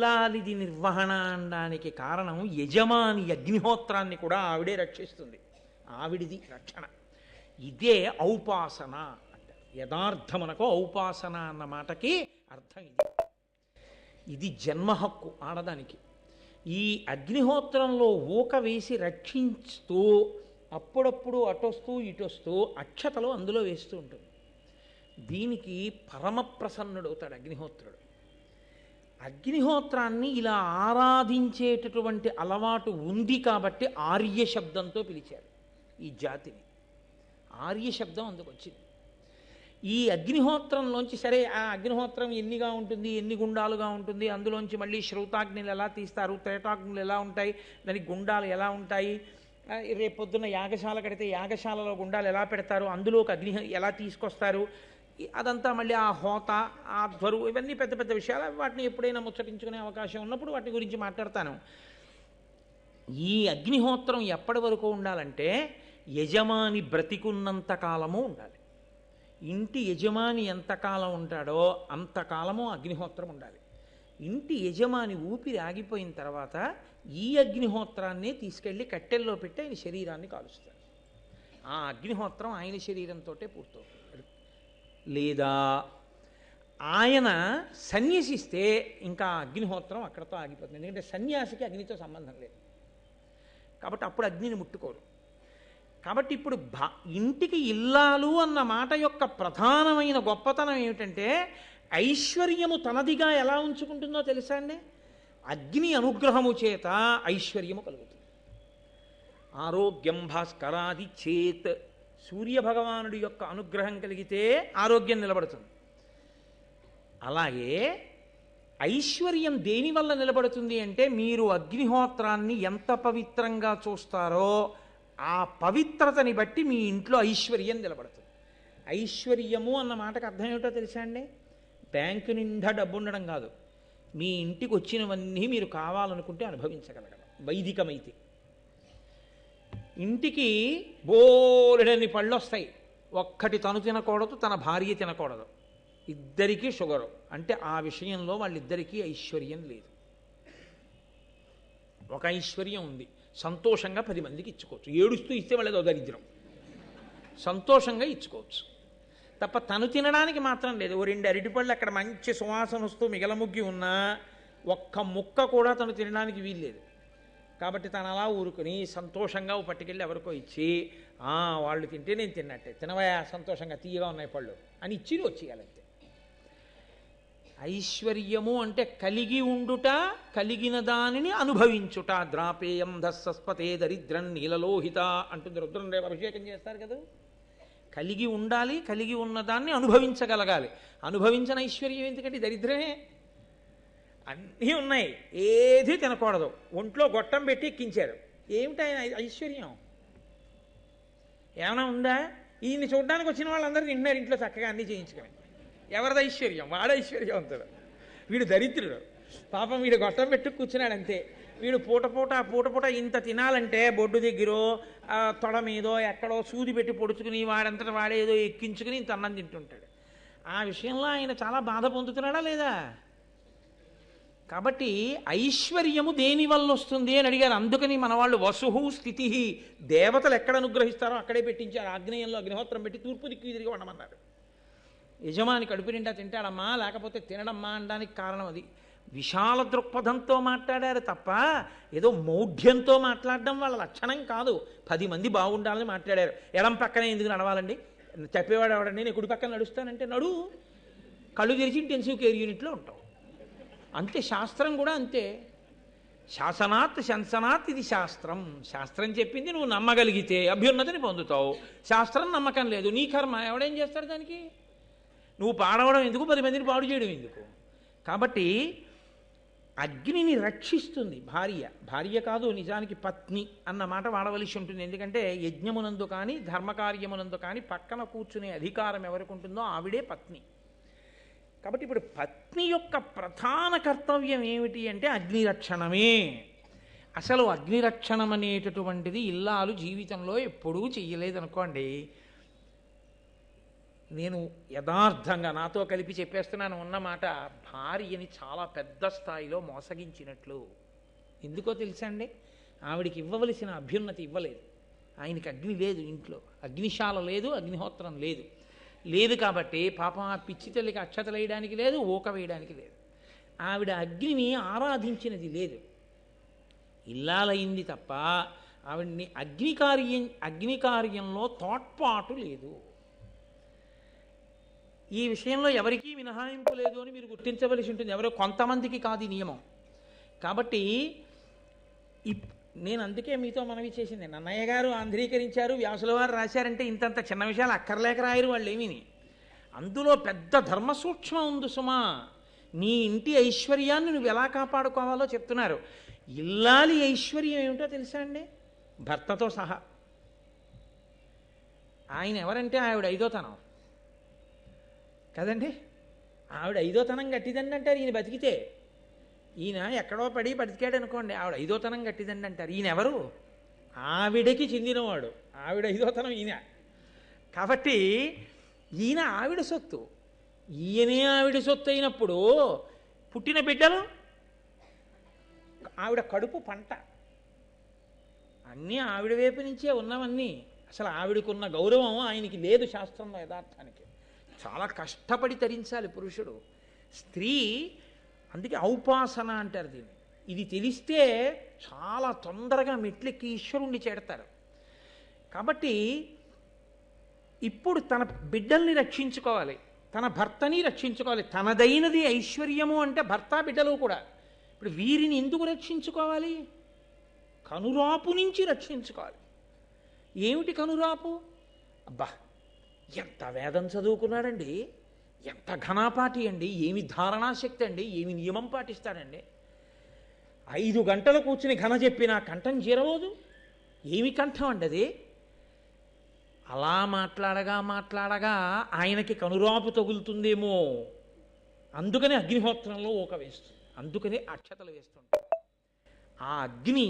ఇల్లాలిది నిర్వహణ అనడానికి కారణం యజమాని అగ్నిహోత్రాన్ని కూడా ఆవిడే రక్షిస్తుంది. ఆవిడిది రక్షణ. ఇదే ఔపాసన అంటారు. యథార్థమునకు ఔపాసన అన్న మాటకి అర్థం ఇది. ఇది జన్మ హక్కు ఆడదానికి. ఈ అగ్నిహోత్రంలో ఊక వేసి రక్షిస్తూ అప్పుడప్పుడు అటొస్తూ ఇటొస్తూ అక్షతలు అందులో వేస్తూ ఉంటుంది. దీనికి పరమ ప్రసన్నుడవుతాడు అగ్నిహోత్రుడు. అగ్నిహోత్రాన్ని ఇలా ఆరాధించేటటువంటి అలవాటు ఉంది కాబట్టి ఆర్య శబ్దంతో పిలిచారు ఈ జాతిని. ఆర్య శబ్దం అందుకు వచ్చింది. ఈ అగ్నిహోత్రంలోంచి సరే ఆ అగ్నిహోత్రం ఎన్నిగా ఉంటుంది, ఎన్ని గుండాలుగా ఉంటుంది, అందులోంచి మళ్ళీ శ్రౌతాగ్నులు ఎలా తీస్తారు, త్రేటాగ్నులు ఎలా ఉంటాయి, దానికి గుండాలు ఎలా ఉంటాయి, రేపొద్దున్న యాగశాల కడితే యాగశాలలో గుండాలు ఎలా పెడతారు, అందులోకి అగ్ని ఎలా తీసుకొస్తారు, అదంతా మళ్ళీ ఆ హోత, ఆ ధ్వరు, ఇవన్నీ పెద్ద పెద్ద విషయాలు. వాటిని ఎప్పుడైనా ముచ్చటించుకునే అవకాశం ఉన్నప్పుడు వాటి గురించి మాట్లాడతాను. ఈ అగ్నిహోత్రం ఎప్పటి వరకు ఉండాలంటే యజమాని బ్రతికున్నంత కాలము ఉండాలి. ఇంటి యజమాని ఎంతకాలం ఉంటాడో అంతకాలము అగ్నిహోత్రం ఉండాలి. ఇంటి యజమాని ఊపిరి ఆగిపోయిన తర్వాత ఈ అగ్నిహోత్రాన్నే తీసుకెళ్ళి కట్టెల్లో పెట్టి ఆయన శరీరాన్ని కాలుస్తారు. ఆ అగ్నిహోత్రం ఆయన శరీరంతో పూర్తవుతుంది. లేదా ఆయన సన్యసిస్తే ఇంకా అగ్నిహోత్రం అక్కడతో ఆగిపోతుంది. ఎందుకంటే సన్యాసికి అగ్నితో సంబంధం లేదు కాబట్టి అప్పుడు అగ్నిని ముట్టుకోరు. కాబట్టి ఇప్పుడు ఇంటికి ఇల్లాలు అన్న మాట యొక్క ప్రధానమైన గొప్పతనం ఏమిటంటే ఐశ్వర్యము తనదిగా ఎలా ఉంచుకుంటుందో తెలుసా అండి? అగ్ని అనుగ్రహము చేత ఐశ్వర్యము కలుగుతుంది. ఆరోగ్యం భాస్కరాది చేత్, సూర్యభగవానుడి యొక్క అనుగ్రహం కలిగితే ఆరోగ్యం నిలబడుతుంది. అలాగే ఐశ్వర్యం దేనివల్ల నిలబడుతుంది అంటే మీరు అగ్నిహోత్రాన్ని ఎంత పవిత్రంగా చూస్తారో ఆ పవిత్రతని బట్టి మీ ఇంట్లో ఐశ్వర్యం నిలబడుతుంది. ఐశ్వర్యము అన్న మాటకు అర్థం ఏమిటో తెలుసా అండి? బ్యాంకు నిండా డబ్బు ఉండడం కాదు, మీ ఇంటికి వచ్చినవన్నీ మీరు కావాలనుకుంటే అనుభవించగలగడం. వైదికమైతే ఇంటికి బోలెడన్ని పళ్ళు వస్తాయి, ఒక్కటి తను తినకూడదు, తన భార్య తినకూడదు, ఇద్దరికీ షుగరు అంటే ఆ విషయంలో వాళ్ళిద్దరికీ ఐశ్వర్యం లేదు. ఒక ఐశ్వర్యం ఉంది, సంతోషంగా 10 మందికి ఇచ్చుకోవచ్చు. ఏడుస్తూ ఇస్తే వాళ్ళేదో దరిద్రం. సంతోషంగా ఇచ్చుకోవచ్చు తప్ప తను తినడానికి మాత్రం లేదు. ఓ 2 అరటిపళ్ళు అక్కడ మంచి సువాసన వస్తూ మిగలముగ్గి ఉన్నా ఒక్క ముక్క కూడా తను తినడానికి వీల్లేదు. కాబట్టి తను అలా ఊరుకుని సంతోషంగా ఓ పట్టుకెళ్ళి ఎవరికో ఇచ్చి వాళ్ళు తింటే నేను తిన్నట్టే, తినవయా సంతోషంగా తీయగా ఉన్నాయి పళ్ళు అని ఇచ్చి వచ్చేయాలంతే. ఐశ్వర్యము అంటే కలిగి ఉండుట, కలిగిన దానిని అనుభవించుట. ద్రాపేయం ధస్సస్పతే దరిద్రం నీలలోహిత అంటుంది రుద్రం అభిషేకం చేస్తారు కదా. కలిగి ఉండాలి, కలిగి ఉన్నదాన్ని అనుభవించగలగాలి. అనుభవించిన ఐశ్వర్యం ఎందుకంటే దరిద్రమే. అన్నీ ఉన్నాయి, ఏది తినకూడదు, ఒంట్లో గొట్టం పెట్టి ఎక్కించారు. ఏమిటి ఐశ్వర్యం? ఏమైనా ఉందా? ఈయన్ని చూడడానికి వచ్చిన వాళ్ళందరూ తింటున్నారు ఇంట్లో చక్కగా అన్నీ చేయించుకొని. ఎవరిది ఐశ్వర్యం? వాడు ఐశ్వర్యవంతుడు, వీడు దరిద్రుడు. పాపం వీడు గొట్టం పెట్టు కూర్చున్నాడు అంతే. వీడు పూట పూట ఇంత తినాలంటే బొడ్డు దగ్గర తొడ మీదో ఎక్కడో సూది పెట్టి పొడుచుకుని వాడంతటా వాడే ఏదో ఎక్కించుకుని ఇంత అన్నం తింటుంటాడు. ఆ విషయంలో ఆయన చాలా బాధ పొందుతున్నాడా లేదా? కాబట్టి ఐశ్వర్యము దేని వల్ల వస్తుంది అని అడిగారు. అందుకని మన వాళ్ళు వసుహు స్థితి, దేవతలు ఎక్కడ అనుగ్రహిస్తారో అక్కడే పెట్టించారు. ఆగ్నేయంలో అగ్నిహోత్రం పెట్టి తూర్పు దిక్కు తిరిగి ఉండమన్నారు. యజమాని కడుపు నిండా తింటాడమ్మా, లేకపోతే తినడమ్మా అనడానికి కారణం అది. విశాల దృక్పథంతో మాట్లాడారు తప్ప ఏదో మౌఢ్యంతో మాట్లాడడం వాళ్ళ లక్షణం కాదు. 10 మంది బాగుండాలని మాట్లాడారు. ఎడం పక్కనే ఎందుకు నడవాలండి? చెప్పేవాడు ఎవడండి? నేను కుడి పక్కన నడుస్తానంటే నడు, కళ్ళు తెరిచి ఇంటెన్సివ్ కేర్ యూనిట్లో ఉంటావు అంతే. శాస్త్రం కూడా అంతే. శాసనాత్ శంసనాత్, ఇది శాస్త్రం. శాస్త్రం చెప్పింది నువ్వు నమ్మగలిగితే అభ్యున్నతిని పొందుతావు. శాస్త్రం నమ్మకం లేదు, నీ కర్మ. ఎవడేం చేస్తాడు దానికి? నువ్వు పాడవడం ఎందుకు, 10 మందిని పాడు చేయడం ఎందుకు? కాబట్టి అగ్నిని రక్షిస్తుంది భార్య. భార్య కాదు, నిజానికి పత్ని అన్న మాట వాడవలసి ఉంటుంది. ఎందుకంటే యజ్ఞమునందు కానీ ధర్మకార్యమునందు కానీ పక్కన కూర్చునే అధికారం ఎవరికి ఉంటుందో ఆవిడే పత్ని. కాబట్టి ఇప్పుడు పత్ని యొక్క ప్రధాన కర్తవ్యం ఏమిటి అంటే అగ్నిరక్షణమే. అసలు అగ్నిరక్షణం అనేటటువంటిది ఇల్లాలు జీవితంలో ఎప్పుడూ చెయ్యలేదనుకోండి. నేను యథార్థంగా నాతో కలిపి చెప్పేస్తున్నాను ఉన్నమాట, భార్యని చాలా పెద్ద స్థాయిలో మోసగించినట్లు. ఎందుకో తెలుసా అండి? ఆవిడికి ఇవ్వవలసిన అభ్యున్నతి ఇవ్వలేదు. ఆయనకి అగ్ని లేదు, ఇంట్లో అగ్నిశాల లేదు, అగ్నిహోత్రం లేదు. లేదు కాబట్టి పాపం ఆ పిచ్చి తల్లికి అక్షతలు వేయడానికి లేదు, ఊక వేయడానికి లేదు. ఆవిడ అగ్నిని ఆరాధించినది లేదు. ఇల్లాలైంది తప్ప ఆవిడ్ని అగ్నికార్యంలో తోడ్పాటు లేదు. ఈ విషయంలో ఎవరికీ మినహాయింపు లేదు అని మీరు గుర్తించవలసి ఉంటుంది. ఎవరో కొంతమందికి కాదు ఈ నియమం. కాబట్టి నేను అందుకే మీతో మనవి చేసింది, నన్నయ్య గారు ఆంధ్రీకరించారు, వ్యాసుల వారు రాశారంటే ఇంతంత చిన్న విషయాలు అక్కర్లేక రాయరు వాళ్ళు ఏమీని. అందులో పెద్ద ధర్మసూక్ష్మం ఉంది సుమా. నీ ఇంటి ఐశ్వర్యాన్ని నువ్వు ఎలా కాపాడుకోవాలో చెప్తున్నారు. ఇల్లాలి ఐశ్వర్యం ఏమిటో తెలుసా అండి? భర్తతో సహా. ఆయన ఎవరంటే ఆవిడ ఐదోతనం కదండి. ఆవిడ ఐదోతనం గట్టిదండి అంటారు ఈయన బతికితే. ఈయన ఎక్కడో పడి బతికాడు అనుకోండి, ఆవిడ ఐదోతనం గట్టిదండి అంటారు. ఈయన ఎవరు? ఆవిడకి చెందినవాడు. ఆవిడ ఐదోతనం ఈయన. కాబట్టి ఈయన ఆవిడ సొత్తు. ఈయనే ఆవిడ సొత్తు అయినప్పుడు పుట్టిన బిడ్డలు ఆవిడ కడుపు పంట. అన్నీ ఆవిడ వైపు నుంచే ఉన్నవన్నీ. అసలు ఆవిడకున్న గౌరవం ఆయనకి లేదు శాస్త్రంలో యథార్థానికి. చాలా కష్టపడి తరించాలి పురుషుడు. స్త్రీ అందుకే ఔపాసన అంటారు దీన్ని. ఇది తెలిస్తే చాలా తొందరగా మెట్లెక్కి ఈశ్వరుణ్ణి చేడతారు. కాబట్టి ఇప్పుడు తన బిడ్డల్ని రక్షించుకోవాలి, తన భర్తని రక్షించుకోవాలి. తనదైనది ఐశ్వర్యము అంటే భర్త బిడ్డలు కూడా. ఇప్పుడు వీరిని ఎందుకు రక్షించుకోవాలి? కనురాపు నుంచి రక్షించుకోవాలి. ఏమిటి కనురాపు? అబ్బా, ఎంత వేదం చదువుకున్నాడండి, ఎంత ఘనాపాఠి అండి, ఏమి ధారణాశక్తి అండి, ఏమి నియమం పాటిస్తాడండి. 5 గంటలు కూర్చుని ఘన చెప్పినా కంఠం జీరవదు. ఏమి కంఠం అండి అది? అలా మాట్లాడగా ఆయనకి కనురాపు తగులుతుందేమో. అందుకని అగ్నిహోత్రంలో ఊక వేస్తుంది, అందుకని అక్షతలు వేస్తుంటాడు. ఆ అగ్ని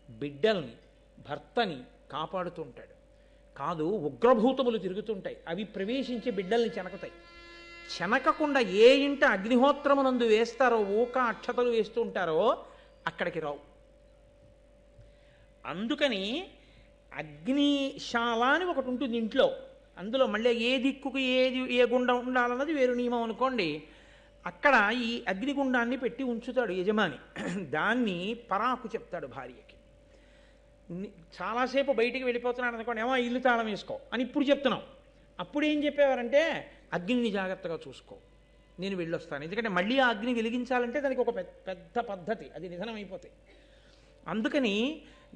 బిడ్డల్ని భర్తని కాపాడుతుంటాడు. కాదు, ఉగ్రభూతములు తిరుగుతుంటాయి, అవి ప్రవేశించి బిడ్డల్ని చెనకుతాయి. చెనకకుండా ఏ ఇంట అగ్నిహోత్రమునందు వేస్తారో, ఊక అక్షతలు వేస్తూ ఉంటారో అక్కడికి రావు. అందుకని అగ్నిశాల అని ఒకటి ఉంటుంది ఇంట్లో. అందులో మళ్ళీ ఏ దిక్కుకు ఏ గుండం ఉండాలన్నది వేరు నియమం అనుకోండి. అక్కడ ఈ అగ్నిగుండాన్ని పెట్టి ఉంచుతాడు యజమాని. దాన్ని పరాకు చెప్తాడు భార్యకి. చాలాసేపు బయటికి వెళ్ళిపోతున్నాడు అనుకోండి, ఏమో ఇల్లు తాళం వేసుకో అని ఇప్పుడు చెప్తున్నాం. అప్పుడు ఏం చెప్పేవారంటే, అగ్నిని జాగ్రత్తగా చూసుకో, నేను వెళ్ళొస్తాను. ఎందుకంటే మళ్ళీ ఆ అగ్ని వెలిగించాలంటే దానికి ఒక పెద్ద పద్ధతి, అది నిధనం అయిపోతాయి. అందుకని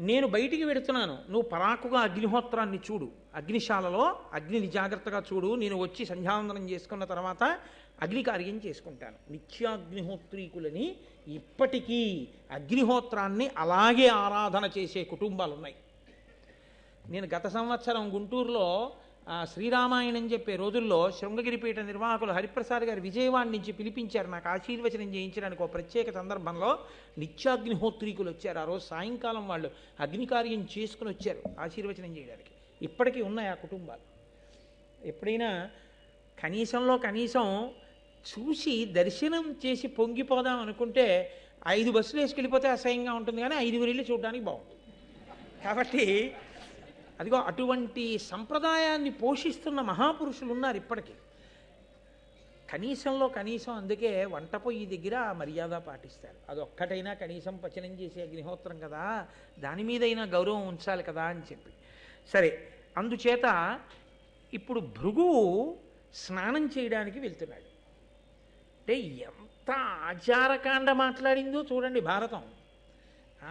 నేను బయటికి వెడుతున్నాను, నువ్వు పరాకుగా అగ్నిహోత్రాన్ని చూడు, అగ్నిశాలలో అగ్నిని జాగ్రత్తగా చూడు, నేను వచ్చి సంధ్యావందనం చేసుకున్న తర్వాత అగ్నికార్యం చేసుకుంటాను. నిత్యాగ్నిహోత్రీకులని ఇప్పటికీ అగ్నిహోత్రాన్ని అలాగే ఆరాధన చేసే కుటుంబాలు ఉన్నాయి. నేను గత సంవత్సరం గుంటూరులో శ్రీరామాయణం చెప్పే రోజుల్లో శృంగగిరిపీఠ నిర్వాహకులు హరిప్రసాద్ గారు విజయవాడ నుంచి పిలిపించారు నాకు ఆశీర్వచనం చేయించడానికి. ఒక ప్రత్యేక సందర్భంలో నిత్యాగ్నిహోత్రీకులు వచ్చారు. ఆ రోజు సాయంకాలం వాళ్ళు అగ్నికార్యం చేసుకుని వచ్చారు ఆశీర్వచనం చేయడానికి. ఇప్పటికీ ఉన్నాయి ఆ కుటుంబాలు. ఎప్పుడైనా కనీసంలో కనీసం చూసి దర్శనం చేసి పొంగిపోదాం అనుకుంటే 5 బస్సులు వేసుకెళ్ళిపోతే అసహ్యంగా ఉంటుంది, కానీ 5 వెళ్ళి చూడడానికి బాగుంటుంది. కాబట్టి అదిగో అటువంటి సంప్రదాయాన్ని పోషిస్తున్న మహాపురుషులు ఉన్నారు ఇప్పటికీ. కనీసంలో కనీసం అందుకే వంట పొయ్యి దగ్గర మర్యాద పాటిస్తారు. అదొక్కటైనా కనీసం పచనం చేసే అగ్నిహోత్రం కదా, దాని మీదైనా గౌరవం ఉంచాలి కదా అని చెప్పి. సరే, అందుచేత ఇప్పుడు భృగువు స్నానం చేయడానికి వెళ్తున్నాడు. అంటే ఎంత ఆచారకాండ మాట్లాడిందో చూడండి భారతం.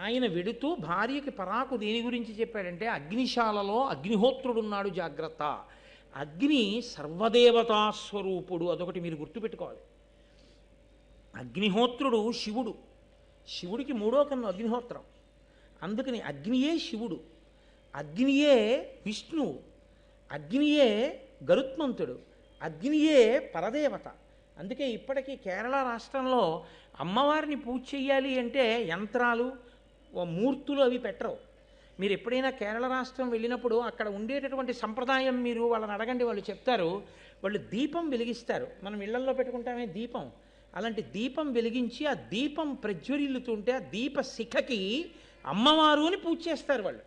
ఆయన వెడుతూ భార్యకి పరాకు దేని గురించి చెప్పాడంటే, అగ్నిశాలలో అగ్నిహోత్రుడున్నాడు జాగ్రత్త. అగ్ని సర్వదేవతా స్వరూపుడు, అదొకటి మీరు గుర్తుపెట్టుకోవాలి. అగ్నిహోత్రుడు శివుడు, శివుడికి 3వ కన్ను అగ్నిహోత్రం. అందుకని అగ్నియే శివుడు, అగ్నియే విష్ణువు, అగ్నియే గరుత్మంతుడు, అగ్నియే పరదేవత. అందుకే ఇప్పటికీ కేరళ రాష్ట్రంలో అమ్మవారిని పూజ చెయ్యాలి అంటే యంత్రాలు మూర్తులు అవి పెట్టరు. మీరు ఎప్పుడైనా కేరళ రాష్ట్రం వెళ్ళినప్పుడు అక్కడ ఉండేటటువంటి సంప్రదాయం మీరు వాళ్ళని అడగండి, వాళ్ళు చెప్తారు. వాళ్ళు దీపం వెలిగిస్తారు. మనం ఇళ్లల్లో పెట్టుకుంటామే దీపం, అలాంటి దీపం వెలిగించి ఆ దీపం ప్రజ్వరిల్లుతుంటే ఆ దీప శిఖకి అమ్మవారు అని పూజ చేస్తారు వాళ్ళు.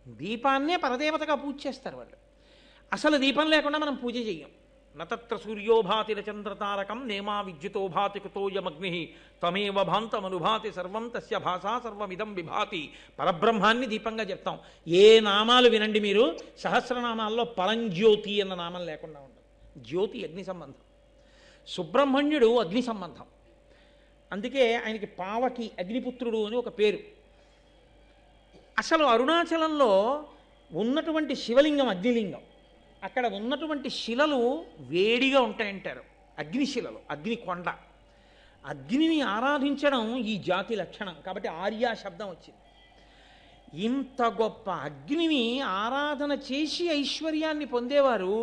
దీపాన్నే పరదేవతగా పూజ చేస్తారు వాళ్ళు. అసలు దీపం లేకుండా మనం పూజ చెయ్యం. నతత్ర సూర్యోభాతి చంద్రతారకం నేమా విద్యుతో భాతి కుతోయమగ్ని తమేవ భాంతమనుభాతి సర్వం తస్య భాషా సర్వమిదం విభాతి. పరబ్రహ్మాన్ని దీపంగా చెప్తాం. ఏ నామాలు వినండి మీరు, సహస్రనామాల్లో పరంజ్యోతి అన్న నామం లేకుండా ఉండదు. జ్యోతి అగ్ని సంబంధం, సుబ్రహ్మణ్యుడు అగ్ని సంబంధం. అందుకే ఆయనకి పావకి అగ్నిపుత్రుడు అని ఒక పేరు. అసలు అరుణాచలంలో ఉన్నటువంటి శివలింగం అగ్నిలింగం. అక్కడ ఉన్నటువంటి శిలలు వేడిగా ఉంటాయంటారు, అగ్నిశిలలు, అగ్ని కొండ. అగ్నిని ఆరాధించడం ఈ జాతి లక్షణం కాబట్టి ఆర్య శబ్దం వచ్చింది. ఇంత గొప్ప అగ్నిని ఆరాధన చేసి ఐశ్వర్యాన్ని పొందేవారు,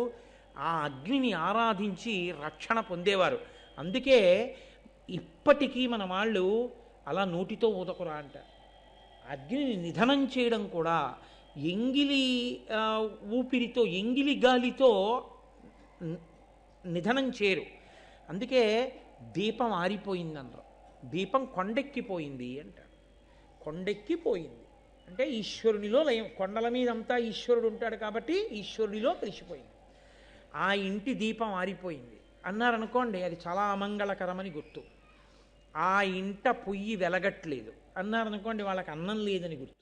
ఆ అగ్నిని ఆరాధించి రక్షణ పొందేవారు. అందుకే ఇప్పటికీ మన వాళ్ళు అలా నోటితో ఊదకురా అంటారు. అగ్నిని నిధనం చేయడం కూడా ఎంగిలి ఊపిరితో, ఎంగిలి గాలితో నిధనం చేయరు. అందుకే దీపం ఆరిపోయిందన్నారు. దీపం కొండెక్కిపోయింది అంటారు. కొండెక్కిపోయింది అంటే ఈశ్వరునిలో లయం. కొండల మీదంతా ఈశ్వరుడు ఉంటాడు కాబట్టి ఈశ్వరునిలో కలిసిపోయింది. ఆ ఇంటి దీపం ఆరిపోయింది అన్నారనుకోండి, అది చాలా అమంగళకరమని గుర్తు. ఆ ఇంట పొయ్యి వెలగట్లేదు అన్నారనుకోండి, వాళ్ళకి అన్నం లేదని గుర్తు.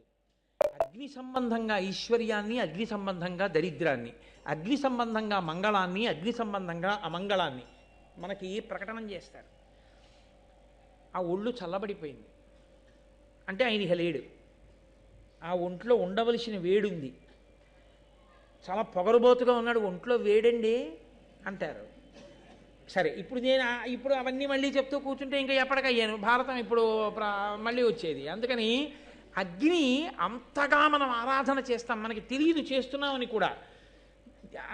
అగ్ని సంబంధంగా ఐశ్వర్యాన్ని, అగ్ని సంబంధంగా దరిద్రాన్ని, అగ్ని సంబంధంగా మంగళాన్ని, అగ్ని సంబంధంగా అమంగళాన్ని మనకి ప్రకటన చేస్తారు. ఆ ఒళ్ళు చల్లబడిపోయింది అంటే ఆయన ఇక లేడు. ఆ ఒంట్లో ఉండవలసిన వేడుంది. చాలా పొగరుబోతుగా ఉన్నాడు, ఒంట్లో వేడండి అంటారు. సరే, ఇప్పుడు అవన్నీ మళ్ళీ చెప్తూ కూర్చుంటే ఇంకా ఎప్పటికయ్యాను. భారతం ఇప్పుడు మళ్ళీ వచ్చేది. అందుకని అగ్ని అంతగా మనం ఆరాధన చేస్తాం, మనకి తెలియదు చేస్తున్నామని కూడా.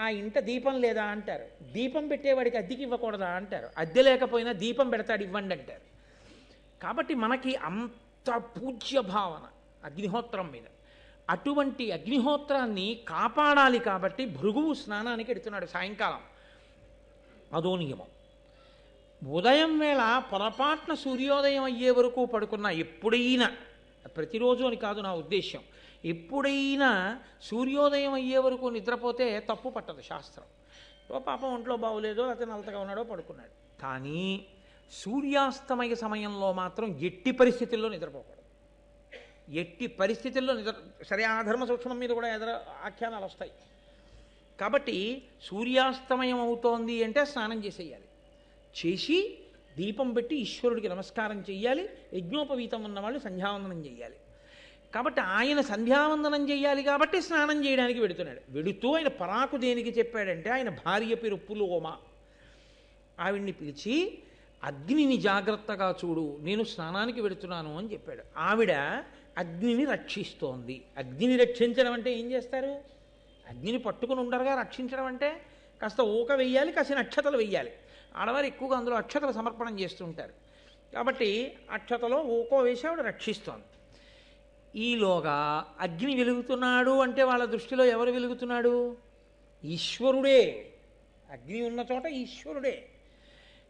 ఆ ఇంట దీపం లేదా అంటారు. దీపం పెట్టేవాడికి అద్దెకి ఇవ్వకూడదా అంటారు. అద్దె లేకపోయినా దీపం పెడతాడు, ఇవ్వండి అంటారు. కాబట్టి మనకి అంత పూజ్య భావన అగ్నిహోత్రం మీద. అటువంటి అగ్నిహోత్రాన్ని కాపాడాలి కాబట్టి భృగువు స్నానానికి ఎడుతున్నాడు సాయంకాలం. అదో నియమం. ఉదయం వేళ పొరపాటున సూర్యోదయం అయ్యే వరకు పడుకున్న, ఎప్పుడైనా, ప్రతిరోజు అని కాదు నా ఉద్దేశ్యం, ఎప్పుడైనా సూర్యోదయం అయ్యే వరకు నిద్రపోతే తప్పు పట్టదు శాస్త్రం. పాపం ఒంట్లో బాగోలేదో లేకపోతే నలతగా ఉన్నాడో పడుకున్నాడు. కానీ సూర్యాస్తమయ సమయంలో మాత్రం ఎట్టి పరిస్థితుల్లో నిద్రపోకూడదు. ఎట్టి పరిస్థితుల్లో సరే, ఆ ధర్మ సూక్ష్మం మీద కూడా ఆఖ్యానాలు వస్తాయి. కాబట్టి సూర్యాస్తమయం అవుతోంది అంటే స్నానం చేసేయాలి. చేసి దీపం పెట్టి ఈశ్వరుడికి నమస్కారం చెయ్యాలి. యజ్ఞోపవీతం ఉన్నవాళ్ళు సంధ్యావందనం చెయ్యాలి. కాబట్టి ఆయన సంధ్యావందనం చెయ్యాలి కాబట్టి స్నానం చేయడానికి వెడుతున్నాడు. వెడుతూ ఆయన పరాకు దేనికి చెప్పాడంటే, ఆయన భార్య పేరు పులోమ. ఆవిడ్ని పిలిచి అగ్నిని జాగ్రత్తగా చూడు, నేను స్నానానికి వెడుతున్నాను అని చెప్పాడు. ఆవిడ అగ్నిని రక్షిస్తోంది. అగ్నిని రక్షించడం అంటే ఏం చేస్తారు? అగ్నిని పట్టుకుని ఉండరుగా. రక్షించడం అంటే కాస్త ఊక వెయ్యాలి, కాసిన అక్షతలు వెయ్యాలి. ఆడవారు ఎక్కువగా అందులో అక్షతలు సమర్పణం చేస్తుంటారు. కాబట్టి అక్షతలో ఊకో వేసి ఆవిడ రక్షిస్తోంది. ఈలోగా అగ్ని వెలుగుతున్నాడు అంటే వాళ్ళ దృష్టిలో ఎవరు వెలుగుతున్నాడు? ఈశ్వరుడే. అగ్ని ఉన్న చోట ఈశ్వరుడే.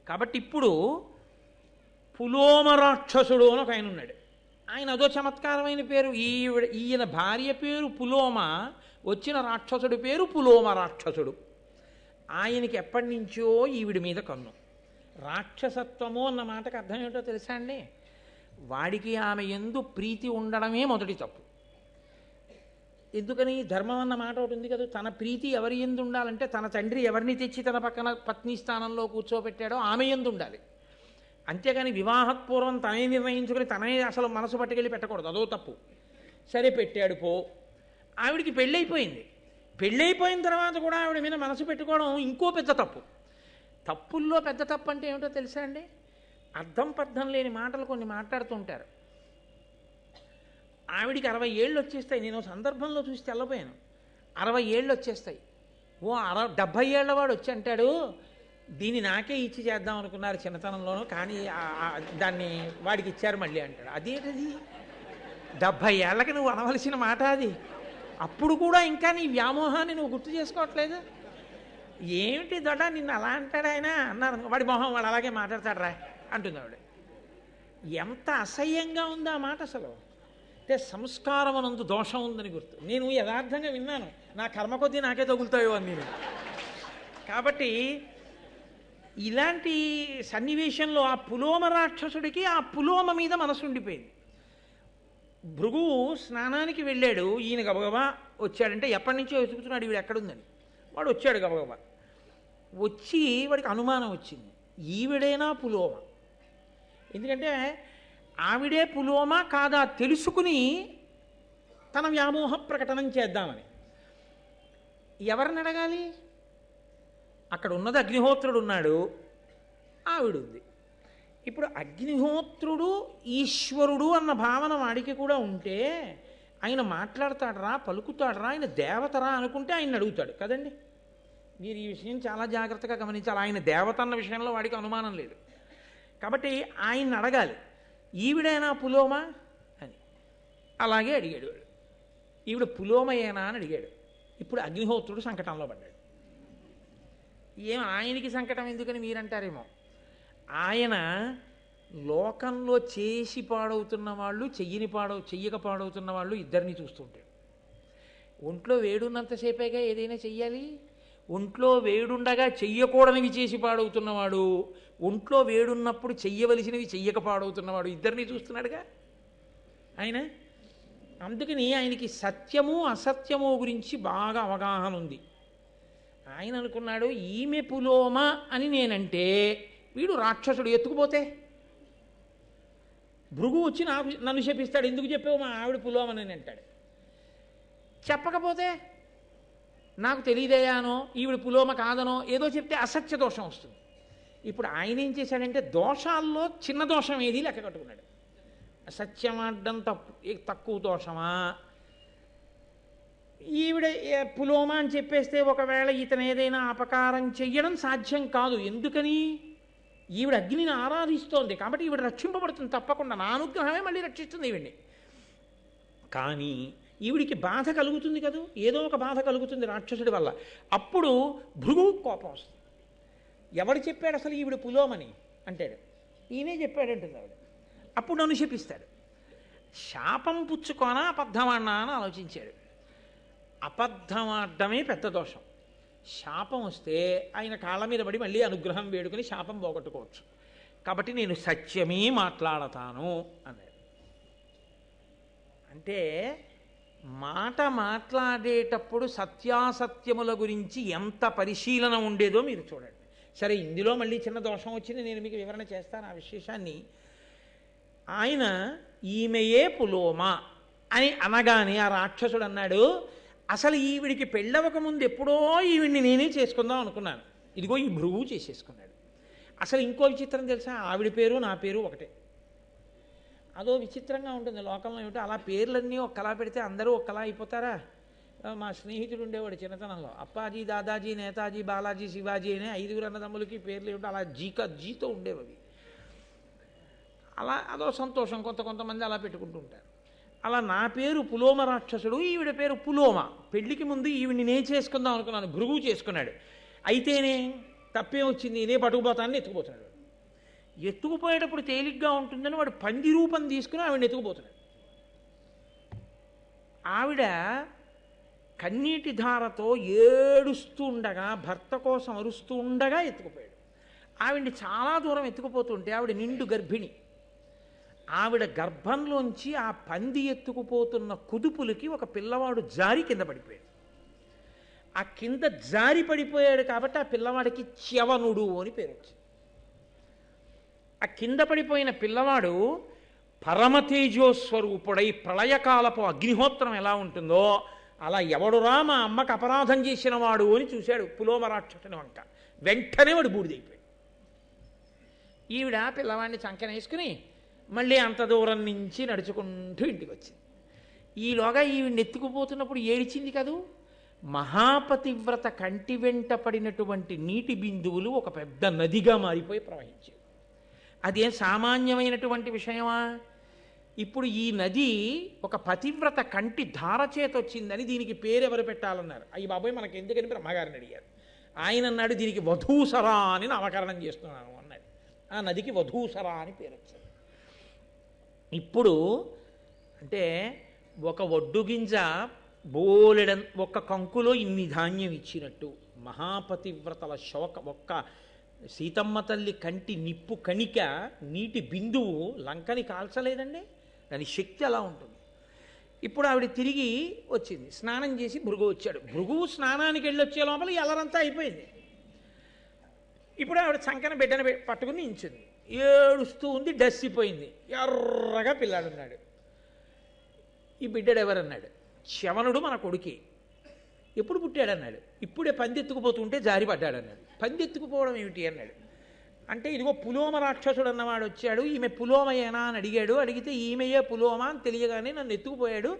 కాబట్టి ఇప్పుడు పులోమ రాక్షసుడు అని ఒక ఆయన ఉన్నాడు. ఆయన అదో చమత్కారమైన పేరు. ఈయన భార్య పేరు పులోమ, వచ్చిన రాక్షసుడి పేరు పులోమ రాక్షసుడు. ఆయనకి ఎప్పటి నుంచో ఈవిడి మీద కన్ను. రాక్షసత్వము అన్న మాటకు అర్థం ఏమిటో తెలుసా అండి? వాడికి ఆమె యందు ప్రీతి ఉండడమే మొదటి తప్పు. ఎందుకని? ధర్మం అన్న మాట ఒకటి ఉంది కదా, తన ప్రీతి ఎవరి యందు ఉండాలంటే తన తండ్రి ఎవరిని తెచ్చి తన పక్కన పత్ని స్థానంలో కూర్చోబెట్టాడో ఆమె యందు ఉండాలి. అంతేగాని వివాహపూర్వం తనే నిర్ణయించుకుని తనే అసలు మనసు పట్టుకెళ్ళి పెట్టకూడదు, అదో తప్పు. సరే, పెట్టాడు పో. ఆవిడికి పెళ్ళైపోయింది. పెళ్ళైపోయిన తర్వాత కూడా ఆవిడ మీద మనసు పెట్టుకోవడం ఇంకో పెద్ద తప్పు. తప్పుల్లో పెద్ద తప్పు అంటే ఏమిటో తెలుసా అండి? అర్థం పర్థం లేని మాటలు కొన్ని మాట్లాడుతుంటారు. ఆవిడికి 60 ఏళ్ళు వచ్చేస్తాయి. నేను సందర్భంలో చూసి తెల్లపోయాను. 60 ఏళ్ళు వచ్చేస్తాయి. 70 ఏళ్ల వాడు వచ్చి అంటాడు, దీన్ని నాకే ఇచ్చి చేద్దాం అనుకున్నారు చిన్నతనంలోనూ, కానీ దాన్ని వాడికి ఇచ్చారు మళ్ళీ అంటాడు. అదేంటది? 70 ఏళ్ళకి నువ్వు అనవలసిన మాట అది. అప్పుడు కూడా ఇంకా నీ వ్యామోహాన్ని నువ్వు గుర్తు చేసుకోవట్లేదు. ఏమిటి దొడ్డ నిన్ను అలా అంటాడు ఆయన అన్నారు. వాడి మొహం వాడు అలాగే మాట్లాడతాడు రా అంటుంది ఆవిడ. ఎంత అసహ్యంగా ఉంది ఆ మాట అసలు. అంటే సంస్కారం అనందు దోషం ఉందని గుర్తు. నేను యథార్థంగా విన్నాను, నా కర్మ కొద్దీ నాకే తగులుతాయో అని నేను. కాబట్టి ఇలాంటి సన్నివేశంలో ఆ పులోమ రాక్షసుడికి ఆ పులోమ మీద మనసు ఉండిపోయింది. భృగువు స్నానానికి వెళ్ళాడు, ఈయన గబగబా వచ్చాడంటే ఎప్పటి నుంచో వెతుకుతున్నాడు ఈవిడ ఎక్కడుందని. వాడు వచ్చాడు గబగబా. వచ్చి వాడికి అనుమానం వచ్చింది, ఈవిడేనా పులోమ? ఎందుకంటే ఆవిడే పులోమ కాదా తెలుసుకుని తన వ్యామోహ ప్రకటనం చేద్దామని. ఎవరిని అడగాలి? అక్కడ ఉన్నది అగ్నిహోత్రుడు ఉన్నాడు, ఆవిడుంది. ఇప్పుడు అగ్నిహోత్రుడు ఈశ్వరుడు అన్న భావన వాడికి కూడా ఉంటే ఆయన మాట్లాడతాడరా, పలుకుతాడరా, ఆయన దేవతరా అనుకుంటే ఆయన అడుగుతాడు కదండి. మీరు ఈ విషయం చాలా జాగ్రత్తగా గమనించాలి. ఆయన దేవత అన్న విషయంలో వాడికి అనుమానం లేదు కాబట్టి ఆయన్ని అడగాలి, ఈవిడైనా పులోమ అని. అలాగే అడిగాడు వాడు, ఈవిడ పులోమయేనా అని అడిగాడు. ఇప్పుడు అగ్నిహోత్రుడు సంకటంలో పడ్డాడు. ఏం ఆయనకి సంకటం ఎందుకని మీరంటారేమో. ఆయన లోకంలో చేసి పాడవుతున్న వాళ్ళు, చెయ్యక పాడవుతున్న వాళ్ళు ఇద్దరిని చూస్తుంటాడు. ఒంట్లో వేడున్నంతసేపేగా ఏదైనా చెయ్యాలి. ఒంట్లో వేడుండగా చెయ్యకూడనివి చేసి పాడవుతున్నవాడు, ఒంట్లో వేడున్నప్పుడు చెయ్యవలసినవి చెయ్యక పాడవుతున్నవాడు, ఇద్దరిని చూస్తున్నాడుగా ఆయన. అందుకని ఆయనకి సత్యము అసత్యము గురించి బాగా అవగాహన ఉంది. ఆయన అనుకున్నాడు, ఈమె పులోమ అని నేనంటే వీడు రాక్షసుడు ఎత్తుకుపోతే భృగు వచ్చి నన్ను శపిస్తాడు, ఎందుకు చెప్పావు మా ఆవిడ పులోమని అంటాడు. చెప్పకపోతే నాకు తెలియదేయానో ఈవిడ పులోమ కాదనో ఏదో చెప్తే అసత్య దోషం వస్తుంది. ఇప్పుడు ఆయన ఏం చేశాడంటే దోషాల్లో చిన్న దోషం ఏది లెక్క కట్టుకున్నాడు. అసత్యమాడ్డం తక్కువ దోషమా, ఈవిడ పులోమ అని చెప్పేస్తే ఒకవేళ ఇతను ఏదైనా అపకారం చెయ్యడం సాధ్యం కాదు. ఎందుకని? ఈవిడ అగ్నిని ఆరాధిస్తోంది కాబట్టి ఈవిడ రక్షింపబడుతుంది తప్పకుండా, నా అనుగ్రహమే మళ్ళీ రక్షిస్తుంది ఈవిడ్ని. కానీ ఈవిడికి బాధ కలుగుతుంది కదూ, ఏదో ఒక బాధ కలుగుతుంది రాక్షసుడి వల్ల. అప్పుడు భృగువు కోపం వస్తుంది. ఎవడు చెప్పాడు అసలు ఈవిడ పులోమని అంటాడు, ఈయనే చెప్పాడంటుంది ఆవిడ. అప్పుడు నన్ను శపిస్తాడు. శాపం పుచ్చుకోనా అబద్ధమాడినా అని ఆలోచించాడు. అబద్ధమాడమే పెద్ద దోషం. శాపం వస్తే ఆయన కాళ్ళ మీద పడి మళ్ళీ అనుగ్రహం వేడుకుని శాపం పోగొట్టుకోవచ్చు. కాబట్టి నేను సత్యమే మాట్లాడతాను అన్నాడు. అంటే మాట మాట్లాడేటప్పుడు సత్యాసత్యముల గురించి ఎంత పరిశీలన ఉండేదో మీరు చూడండి. సరే, ఇందులో మళ్ళీ చిన్న దోషం వచ్చింది, నేను మీకు వివరణ చేస్తాను ఆ విశేషాన్ని. ఆయన ఈమెయే పులోమ అని అనగానే ఆ రాక్షసుడు అన్నాడు, అసలు ఈవిడికి పెళ్ళవక ముందు ఎప్పుడో ఈవిడిని నేనే చేసుకుందాం అనుకున్నాను, ఇదిగో ఈ భృగువు చేసేసుకున్నాడు. అసలు ఇంకో విచిత్రం తెలుసా, ఆవిడ పేరు నా పేరు ఒకటే. అదో విచిత్రంగా ఉంటుంది లోకంలో. ఏమిటో అలా పేర్లన్నీ ఒక్కలా పెడితే అందరూ ఒక్కలా అయిపోతారా? మా స్నేహితుడు ఉండేవాడు చిన్నతనంలో, అప్పాజీ, దాదాజీ, నేతాజీ, బాలాజీ, శివాజీ అనే 5 అన్నదమ్ములకి పేర్లు ఏమిటో అలా జీతో ఉండేవి. అలా అదో సంతోషం, కొంతమంది అలా పెట్టుకుంటూ ఉంటారు. అలా నా పేరు పులోమ రాక్షసుడు, ఈవిడ పేరు పులోమ. పెళ్లికి ముందు ఈవిడిని నేను చేసుకుందాం అనుకున్నాను, భృగువు చేసుకున్నాడు. అయితేనే తప్పేం వచ్చింది, నేనే పట్టుకుపోతానని ఎత్తుకుపోతున్నాడు. ఎత్తుకుపోయేటప్పుడు తేలిగ్గా ఉంటుందని వాడు పంది రూపం తీసుకుని ఆవిడని ఎత్తుకుపోతున్నాడు. ఆవిడ కన్నీటి ధారతో ఏడుస్తూ ఉండగా, భర్త కోసం అరుస్తూ ఉండగా ఎత్తుకుపోయాడు. ఆవిడ్ని చాలా దూరం ఎత్తుకుపోతుంటే ఆవిడ నిండు గర్భిణి. ఆవిడ గర్భంలోంచి ఆ పంది ఎత్తుకుపోతున్న కుదుపులకి ఒక పిల్లవాడు జారి కింద పడిపోయాడు. ఆ కింద జారి పడిపోయాడు కాబట్టి ఆ పిల్లవాడికి చ్యవనుడు అని పేరు వచ్చింది. ఆ కింద పడిపోయిన పిల్లవాడు పరమతేజోస్వరూపుడై ప్రళయకాలపు అగ్నిహోత్రం ఎలా ఉంటుందో అలా ఎవడురా మా అమ్మకు అపరాధం చేసిన వాడు అని చూశాడు పులోమ రాక్షసుని వంక. వెంటనే వాడు బూడిదైపోయాడు. ఈవిడ పిల్లవాడిని చంకనేసుకుని మళ్ళీ అంత దూరం నుంచి నడుచుకుంటూ ఇంటికి వచ్చింది. ఈలోగా ఈవిడ ఎత్తుకుపోతున్నప్పుడు ఏడిచింది కదూ. మహాపతివ్రత కంటి వెంట పడినటువంటి నీటి బిందువులు ఒక పెద్ద నదిగా మారిపోయి ప్రవహించాయి. అదేం సామాన్యమైనటువంటి విషయమా? ఇప్పుడు ఈ నది ఒక పతివ్రత కంటి ధార చేత వచ్చిందని దీనికి పేరు ఎవరు పెట్టాలన్నారు. అయ్యి బాబోయ్ మనకి ఎందుకని బ్రహ్మగారిని అడిగారు. ఆయన అన్నాడు దీనికి వధూసరా అని నామకరణం చేస్తున్నాను అన్నాడు. ఆ నదికి వధూసరా అని పేరు వచ్చింది. ఇప్పుడు అంటే ఒక ఒడ్డు గింజ ఒక్క కంకులో ఇన్ని ధాన్యం ఇచ్చినట్టు మహాపతివ్రతల శోక ఒక్క సీతమ్మ తల్లి కంటి నిప్పు కణిక నీటి బిందువు లంకని కాల్చలేదండి. దాని శక్తి అలా ఉంటుంది. ఇప్పుడు ఆవిడ తిరిగి వచ్చింది, స్నానం చేసి భృగు వచ్చాడు. భృగువు స్నానానికి వెళ్ళి వచ్చే లోపల ఎల్లరంతా అయిపోయింది. ఇప్పుడు ఆవిడ చంకన బిడ్డను పట్టుకుని నించుంది, ఏడుస్తూ ఉంది, డస్సిపోయింది. ఎర్రగా పిల్లాడున్నాడు. ఈ బిడ్డడు ఎవరన్నాడు. శవనుడు మన కొడుకే. ఎప్పుడు పుట్టాడన్నాడు. ఇప్పుడే పందెత్తుకుపోతుంటే జారి పడ్డాడన్నాడు. పందెత్తుకుపోవడం ఏమిటి అన్నాడు. అంటే ఇదిగో పులోమ రాక్షసుడు అన్నవాడు వచ్చాడు, ఈమె పులోమయేనా అని అడిగాడు. అడిగితే ఈమెయే పులోమ అని తెలియగానే నన్ను ఎత్తుకుపోయాడు.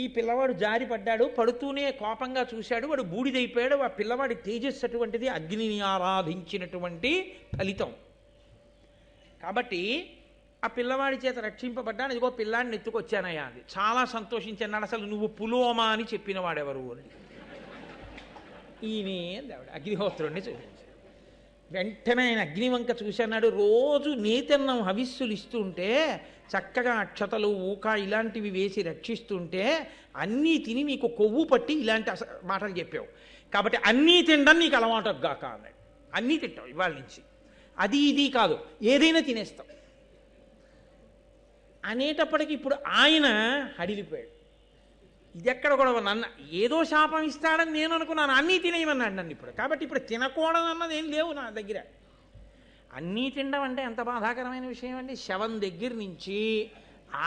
ఈ పిల్లవాడు జారి పడ్డాడు, పడుతూనే కోపంగా చూశాడు, వాడు బూడిదైపోయాడు. ఆ పిల్లవాడి తేజస్సు అటువంటిది, అగ్నిని ఆరాధించినటువంటి ఫలితం. కాబట్టి ఆ పిల్లవాడి చేత రక్షింపబడ్డాను, ఇదిగో పిల్లాడిని ఎత్తుకొచ్చానయ్యా అంది. చాలా సంతోషించన్నాడు. అసలు నువ్వు పులోమ అని చెప్పిన వాడెవరు అని. ఈయనే ఆవిడ అగ్నిహోత్రుడిని చూపించాడు. వెంటనే ఆయన అగ్నివంక చూశాడు. రోజు నేతన్నం హవిస్సులు ఇస్తుంటే చక్కగా అక్షతలు ఊక ఇలాంటివి వేసి రక్షిస్తుంటే అన్నీ తిని నీకు కొవ్వు పట్టి ఇలాంటి మాటలు చెప్పావు కాబట్టి అన్నీ తినడం నీకు అలవాటు గాక అన్నాడు. అన్నీ తింటావు ఇవాళ నుంచి, అది ఇది కాదు ఏదైనా తినేస్తాం అనేటప్పటికి ఇప్పుడు ఆయన హడిలిపోయాడు. ఇది ఎక్కడ కూడా నన్ను ఏదో శాపం ఇస్తాడని నేను అనుకున్నాను, అన్నీ తినేయమన్నాడు నన్ను ఇప్పుడు. కాబట్టి ఇప్పుడు తినకూడదు అన్నది ఏం లేవు నా దగ్గర. అన్నీ తినడం అంటే ఎంత బాధాకరమైన విషయం అండి. శవం దగ్గర నుంచి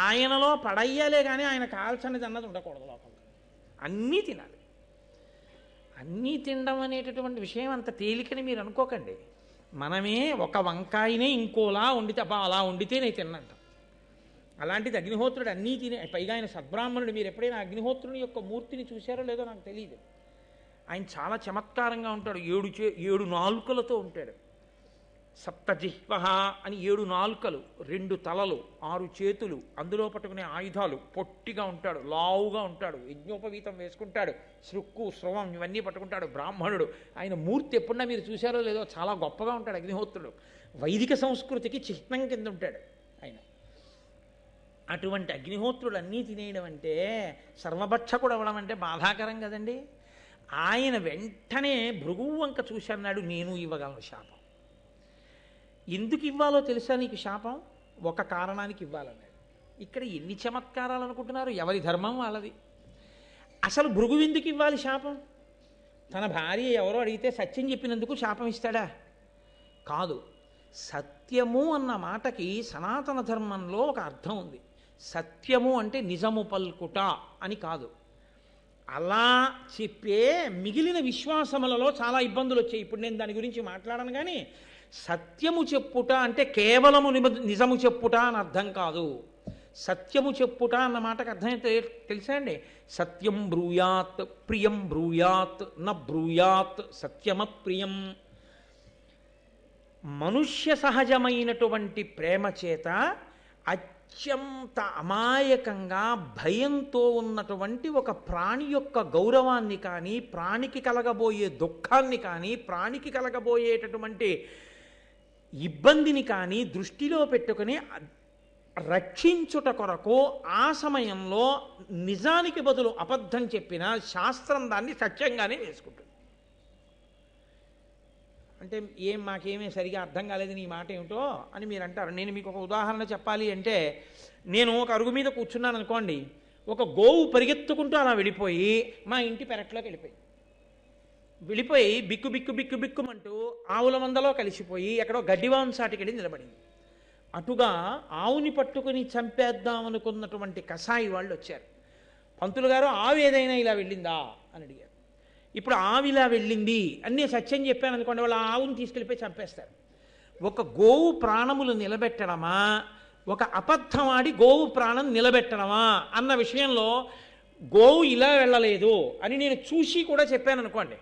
ఆయనలో పడయ్యాలే కానీ ఆయన కాల్చనిది అన్నది ఉండకూడదు లోపల. అన్నీ తినాలి. అన్నీ తినడం అనేటటువంటి విషయం అంత తేలికని మీరు అనుకోకండి. మనమే ఒక వంకాయనే ఇంకోలా వండితే అలా వండితే నేను తిన్నంటాం. అలాంటిది అగ్నిహోత్రుడు అన్నీ తినే, పైగా ఆయన సద్బ్రాహ్మణుడు. మీరు ఎప్పుడైనా అగ్నిహోత్రుని యొక్క మూర్తిని చూశారో లేదో నాకు తెలియదు. ఆయన చాలా చమత్కారంగా ఉంటాడు. 7 నాలుకలతో ఉంటాడు. సప్తజిహ్వ అని 7 నాలుకలు, 2 తలలు, 6 చేతులు, అందులో పట్టుకునే ఆయుధాలు, పొట్టిగా ఉంటాడు, లావుగా ఉంటాడు, యజ్ఞోపవీతం వేసుకుంటాడు, శృక్కు స్రవం ఇవన్నీ పట్టుకుంటాడు. బ్రాహ్మణుడు. ఆయన మూర్తి ఎప్పుడన్నా మీరు చూశారో లేదో చాలా గొప్పగా ఉంటాడు అగ్నిహోత్రుడు. వైదిక సంస్కృతికి చిహ్నం కింద ఉంటాడు ఆయన. అటువంటి అగ్నిహోత్రుడు అన్నీ తినేయడం అంటే, సర్వభక్షకుడు అవ్వడం అంటే బాధాకరం కదండి. ఆయన వెంటనే భృగువు వంక చూసి అన్నాడు, నేను ఇవ్వగలను శాపం. ఎందుకు ఇవ్వాలో తెలుసా నీకు శాపం? ఒక కారణానికి ఇవ్వాలన్నాడు. ఇక్కడ ఎన్ని చమత్కారాలు అనుకుంటున్నారు, ఎవరి ధర్మం వాళ్ళది. అసలు భృగువు ఎందుకు ఇవ్వాలి శాపం? తన భార్య ఎవరో అడిగితే సత్యం చెప్పినందుకు శాపం ఇస్తాడా? కాదు. సత్యము అన్న మాటకి సనాతన ధర్మంలో ఒక అర్థం ఉంది. సత్యము అంటే నిజము పల్కుట అని కాదు. అలా చెప్పే మిగిలిన విశ్వాసములలో చాలా ఇబ్బందులు వచ్చాయి. ఇప్పుడు నేను దాని గురించి మాట్లాడను. కానీ సత్యము చెప్పుట అంటే కేవలము నిజము చెప్పుట అని అర్థం కాదు. సత్యము చెప్పుట అన్న మాటకు అర్థం తెలుసా అండి? సత్యం బ్రూయాత్ ప్రియం బ్రూయాత్ న బ్రూయాత్ సత్యమప్రియం. మనుష్య సహజమైనటువంటి ప్రేమ చేత అత్యంత అమాయకంగా భయంతో ఉన్నటువంటి ఒక ప్రాణి యొక్క గౌరవాన్ని కానీ, ప్రాణికి కలగబోయే దుఃఖాన్ని కానీ, ప్రాణికి కలగబోయేటటువంటి ఇబ్బందిని కానీ దృష్టిలో పెట్టుకుని రక్షించుట కొరకు ఆ సమయంలో నిజానికి బదులు అబద్ధం చెప్పిన శాస్త్రం దాన్ని సత్యంగానే వేసుకుంటుంది. అంటే మాకేమీ సరిగా అర్థం కాలేదు నీ మాట ఏమిటో అని మీరు అంటారు. నేను మీకు ఒక ఉదాహరణ చెప్పాలి అంటే, నేను ఒక అరుగు మీద కూర్చున్నాను అనుకోండి, ఒక గోవు పరిగెత్తుకుంటూ అలా వెళ్ళిపోయి మా ఇంటి పెరట్లోకి వెళ్ళిపోయి బిక్కు బిక్కు బిక్కు బిక్కుమంటూ ఆవుల మందలో కలిసిపోయి ఎక్కడో గడ్డివాంసాటికి వెళ్ళి నిలబడింది. అటుగా ఆవుని పట్టుకుని చంపేద్దాం అనుకున్నటువంటి కసాయి వాళ్ళు వచ్చారు. పంతులు గారు, ఆవు ఏదైనా ఇలా వెళ్ళిందా అని అడిగారు. ఇప్పుడు ఆవు ఇలా వెళ్ళింది అన్నీ సత్యం చెప్పాను అనుకోండి, వాళ్ళు ఆవుని తీసుకెళ్ళిపోయి చంపేస్తారు. ఒక గోవు ప్రాణములు నిలబెట్టడమా, ఒక అబద్ధం ఆడి గోవు ప్రాణం నిలబెట్టడమా అన్న విషయంలో గోవు ఇలా వెళ్ళలేదు అని నేను చూసి కూడా చెప్పాను అనుకోండి,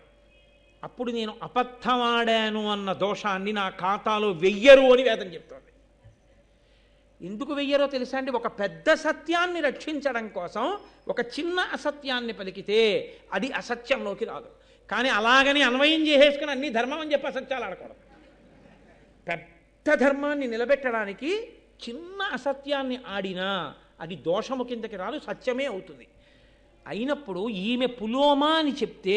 అప్పుడు నేను అబద్ధమాడాను అన్న దోషాన్ని నా ఖాతాలో వెయ్యరు అని వేదం చెప్తోంది. ఎందుకు వెయ్యరో తెలుసా అండి? ఒక పెద్ద సత్యాన్ని రక్షించడం కోసం ఒక చిన్న అసత్యాన్ని పలికితే అది అసత్యంలోకి రాదు. కానీ అలాగని అన్వయం చేసేసుకుని అన్ని ధర్మం అని చెప్పి అసత్యాలు ఆడకూడదు. పెద్ద ధర్మాన్ని నిలబెట్టడానికి చిన్న అసత్యాన్ని ఆడినా అది దోషము కిందకి రాదు, సత్యమే అవుతుంది. అయినప్పుడు ఈమె పులోమ అని చెప్తే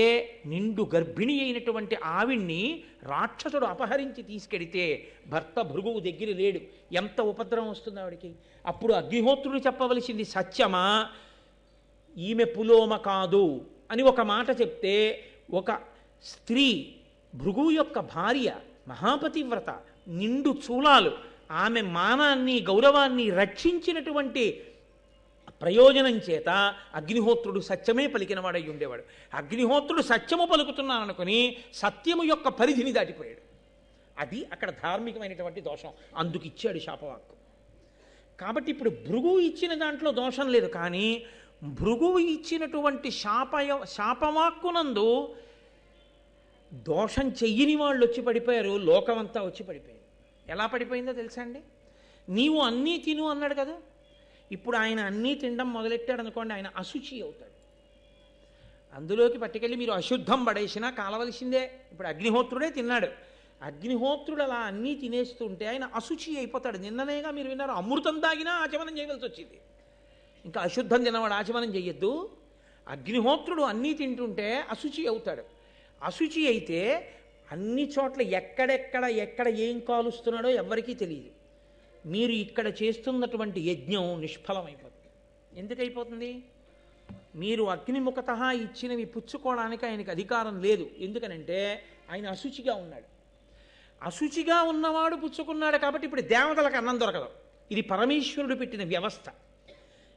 నిండు గర్భిణి అయినటువంటి ఆవిడ్ని రాక్షసుడు అపహరించి తీసుకెడితే భర్త భృగువు దగ్గర లేడు, ఎంత ఉపద్రవం వస్తుంది ఆవిడికి. అప్పుడు అగ్నిహోత్రుడు చెప్పవలసింది సత్యమా, ఈమె పులోమ కాదు అని ఒక మాట చెప్తే, ఒక స్త్రీ భృగువు యొక్క భార్య మహాపతివ్రత నిండు చూలాలు, ఆమె మానాన్ని గౌరవాన్ని రక్షించినటువంటి ప్రయోజనం చేత అగ్నిహోత్రుడు సత్యమే పలికినవాడై ఉండేవాడు. అగ్నిహోత్రుడు సత్యము పలుకుతున్నాననుకుని సత్యము యొక్క పరిధిని దాటిపోయాడు. అది అక్కడ ధార్మికమైనటువంటి దోషం, అందుకు ఇచ్చాడు శాపవాక్కు. కాబట్టి ఇప్పుడు భృగువు ఇచ్చిన దాంట్లో దోషం లేదు, కానీ భృగువు ఇచ్చినటువంటి శాపవాక్కునందు దోషం చెయ్యని వాళ్ళు వచ్చి పడిపోయారు, లోకమంతా వచ్చి పడిపోయారు. ఎలా పడిపోయిందో తెలుసా అండి? నీవు అన్నీ తిను అన్నాడు కదా, ఇప్పుడు ఆయన అన్నీ తినడం మొదలెట్టాడు అనుకోండి, ఆయన అశుచి అవుతాడు. అందులోకి పట్టుకెళ్ళి మీరు అశుద్ధం పడేసినా కాలవలసిందే. ఇప్పుడు అగ్నిహోత్రుడే తిన్నాడు, అగ్నిహోత్రుడు అలా అన్నీ తినేస్తుంటే ఆయన అశుచి అయిపోతాడు. నిన్ననేగా మీరు విన్నారు, అమృతం తాగినా ఆచమనం చేయవలసి వచ్చింది. ఇంకా అశుద్ధం తినవాడు ఆచమనం చెయ్యొద్దు. అగ్నిహోత్రుడు అన్నీ తింటుంటే అశుచి అవుతాడు. అశుచి అయితే అన్ని చోట్ల ఎక్కడ ఏం కాలుస్తున్నాడో ఎవ్వరికీ తెలియదు. మీరు ఇక్కడ చేస్తున్నటువంటి యజ్ఞం నిష్ఫలమైపోతుంది. ఎందుకైపోతుంది? మీరు అగ్నిముఖత ఇచ్చినవి పుచ్చుకోవడానికి ఆయనకు అధికారం లేదు. ఎందుకనంటే ఆయన అశుచిగా ఉన్నాడు. అశుచిగా ఉన్నవాడు పుచ్చుకున్నాడు కాబట్టి ఇప్పుడు దేవతలకు అన్నం దొరకదు. ఇది పరమేశ్వరుడు పెట్టిన వ్యవస్థ.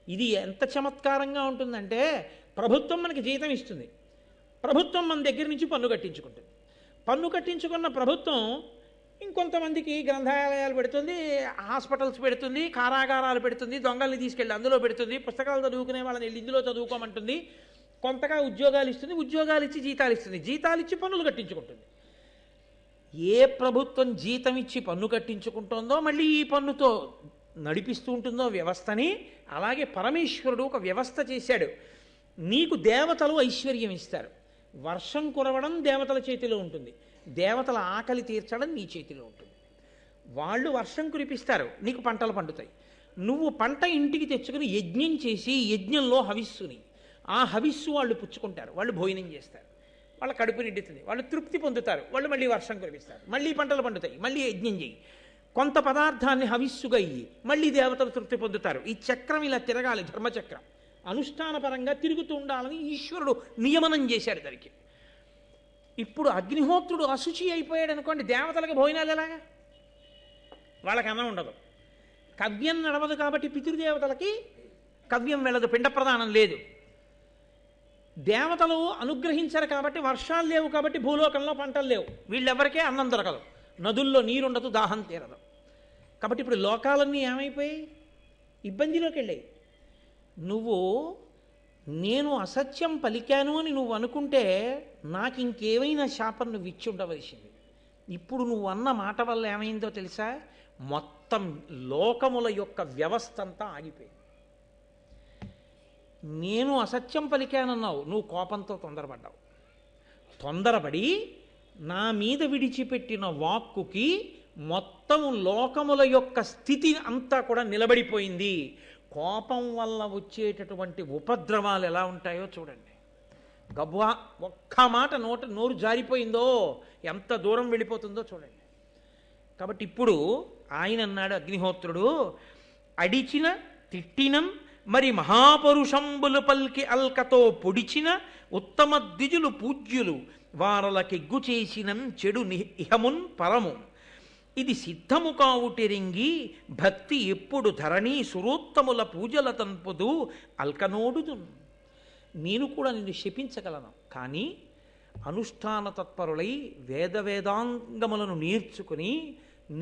ఇది ఎంత చమత్కారంగా ఉంటుందంటే, ప్రభుత్వం మనకి జీతం ఇస్తుంది, ప్రభుత్వం మన దగ్గర నుంచి పన్ను కట్టించుకుంటుంది. పన్ను కట్టించుకున్న ప్రభుత్వం ఇంకొంతమందికి గ్రంథాలయాలు పెడుతుంది, హాస్పిటల్స్ పెడుతుంది, కారాగారాలు పెడుతుంది, దొంగల్ని తీసుకెళ్ళి అందులో పెడుతుంది, పుస్తకాలు చదువుకునే వాళ్ళని వెళ్ళి ఇందులో చదువుకోమంటుంది, కొంతగా ఉద్యోగాలు ఇస్తుంది, ఉద్యోగాలు ఇచ్చి జీతాలు ఇస్తుంది, జీతాలు ఇచ్చి పన్నులు కట్టించుకుంటుంది. ఏ ప్రభుత్వం జీతం ఇచ్చి పన్ను కట్టించుకుంటుందో మళ్ళీ ఈ పన్నుతో నడిపిస్తూ ఉంటుందో వ్యవస్థని, అలాగే పరమేశ్వరుడు ఒక వ్యవస్థ చేశాడు. నీకు దేవతలు ఐశ్వర్యం ఇస్తారు, వర్షం కురవడం దేవతల చేతిలో ఉంటుంది, దేవతల ఆకలి తీర్చడం నీ చేతిలో ఉంటుంది. వాళ్ళు వర్షం కురిపిస్తారు, నీకు పంటలు పండుతాయి. నువ్వు పంట ఇంటికి తెచ్చుకుని యజ్ఞం చేసి యజ్ఞంలో హవిస్సుని, ఆ హవిస్సు వాళ్ళు పుచ్చుకుంటారు, వాళ్ళు భోజనం చేస్తారు, వాళ్ళ కడుపు నిండుతుంది, వాళ్ళు తృప్తి పొందుతారు, వాళ్ళు మళ్ళీ వర్షం కురిపిస్తారు, మళ్ళీ పంటలు పండుతాయి, మళ్ళీ యజ్ఞం చేయి, కొంత పదార్థాన్ని హవిస్సుగా ఇయ్యి, మళ్ళీ దేవతలు తృప్తి పొందుతారు. ఈ చక్రం ఇలా తిరగాలి, ధర్మచక్రం అనుష్ఠానపరంగా తిరుగుతూ ఉండాలని ఈశ్వరుడు నియమనం చేశాడు దానికి. ఇప్పుడు అగ్నిహోత్రుడు అశుచి అయిపోయాడు అనుకోండి, దేవతలకు భోజనాలు ఎలాగా? వాళ్ళకి అన్నం ఉండదు, కవ్యం నడవదు. కాబట్టి పితృదేవతలకి కవ్యం వెళ్ళదు, పిండ ప్రదానం లేదు. దేవతలు అనుగ్రహించరు కాబట్టి వర్షాలు లేవు, కాబట్టి భూలోకంలో పంటలు లేవు, వీళ్ళెవరికే అన్నం దొరకదు, నదుల్లో నీరుండదు, దాహం తీరదు. కాబట్టి ఇప్పుడు లోకాలన్నీ ఏమైపోయాయి? ఇబ్బందిలోకి వెళ్ళాయి. నువ్వు నేను అసత్యం పలికాను అని నువ్వు అనుకుంటే నాకు ఇంకేమైనా శాపం నువ్వు ఇచ్చి ఉండవలసింది. ఇప్పుడు నువ్వు అన్న మాట వల్ల ఏమైందో తెలుసా? మొత్తం లోకముల యొక్క వ్యవస్థ అంతా ఆగిపోయింది. నేను అసత్యం పలికానన్నావు, నువ్వు కోపంతో తొందరపడ్డావు, తొందరపడి నా మీద విడిచిపెట్టిన వాక్కుకి మొత్తం లోకముల యొక్క స్థితి అంతా కూడా నిలబడిపోయింది. కోపం వల్ల వచ్చేటటువంటి ఉపద్రవాలు ఎలా ఉంటాయో చూడండి. గబ్బా ఒక్క మాట నోరు జారిపోయిందో ఎంత దూరం వెళ్ళిపోతుందో చూడండి. కాబట్టి ఇప్పుడు ఆయన అన్నాడు అగ్నిహోత్రుడు, అడిచిన తిట్టినం మరి మహాపరుషంబులు పల్కి అల్కతో పొడిచిన ఉత్తమ ద్విజులు పూజ్యులు వారలకెగ్గు చేసినం చెడు ఇహమున్ పరము ఇది సిద్ధము కావుటెరింగి భక్తి ఎప్పుడు ధరణి సురోత్తముల పూజల తంపుదు అల్కనోడుదు. నేను కూడా నిన్ను శపించగలను, కానీ అనుష్ఠాన తత్పరులై వేదాంగములను నేర్చుకుని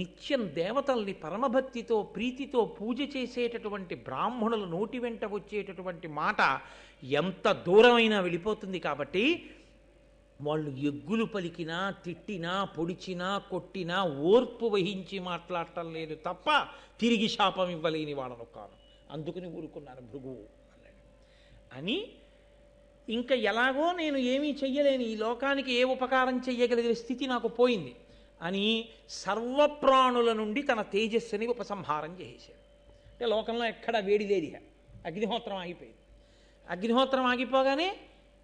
నిత్యం దేవతల్ని పరమభక్తితో ప్రీతితో పూజ చేసేటటువంటి బ్రాహ్మణుల నోటి వెంట వచ్చేటటువంటి మాట ఎంత దూరమైనా వెళ్ళిపోతుంది. కాబట్టి వాళ్ళు ఎగ్గులు పలికినా, తిట్టినా, పొడిచినా, కొట్టినా ఓర్పు వహించి మాట్లాడటం లేదు తప్ప తిరిగి శాపం ఇవ్వలేని వాడను కాను, అందుకని ఊరుకున్నాను భృగువు అన్నాడు. అని ఇంకా ఎలాగో నేను ఏమీ చెయ్యలేని, ఈ లోకానికి ఏ ఉపకారం చెయ్యగలిగిన స్థితి నాకు పోయింది అని సర్వప్రాణుల నుండి తన తేజస్సుని ఉపసంహారం చేసేశాడు. అంటే లోకంలో ఎక్కడ వేడి లేదు, అగ్నిహోత్రం ఆగిపోయింది. అగ్నిహోత్రం ఆగిపోగానే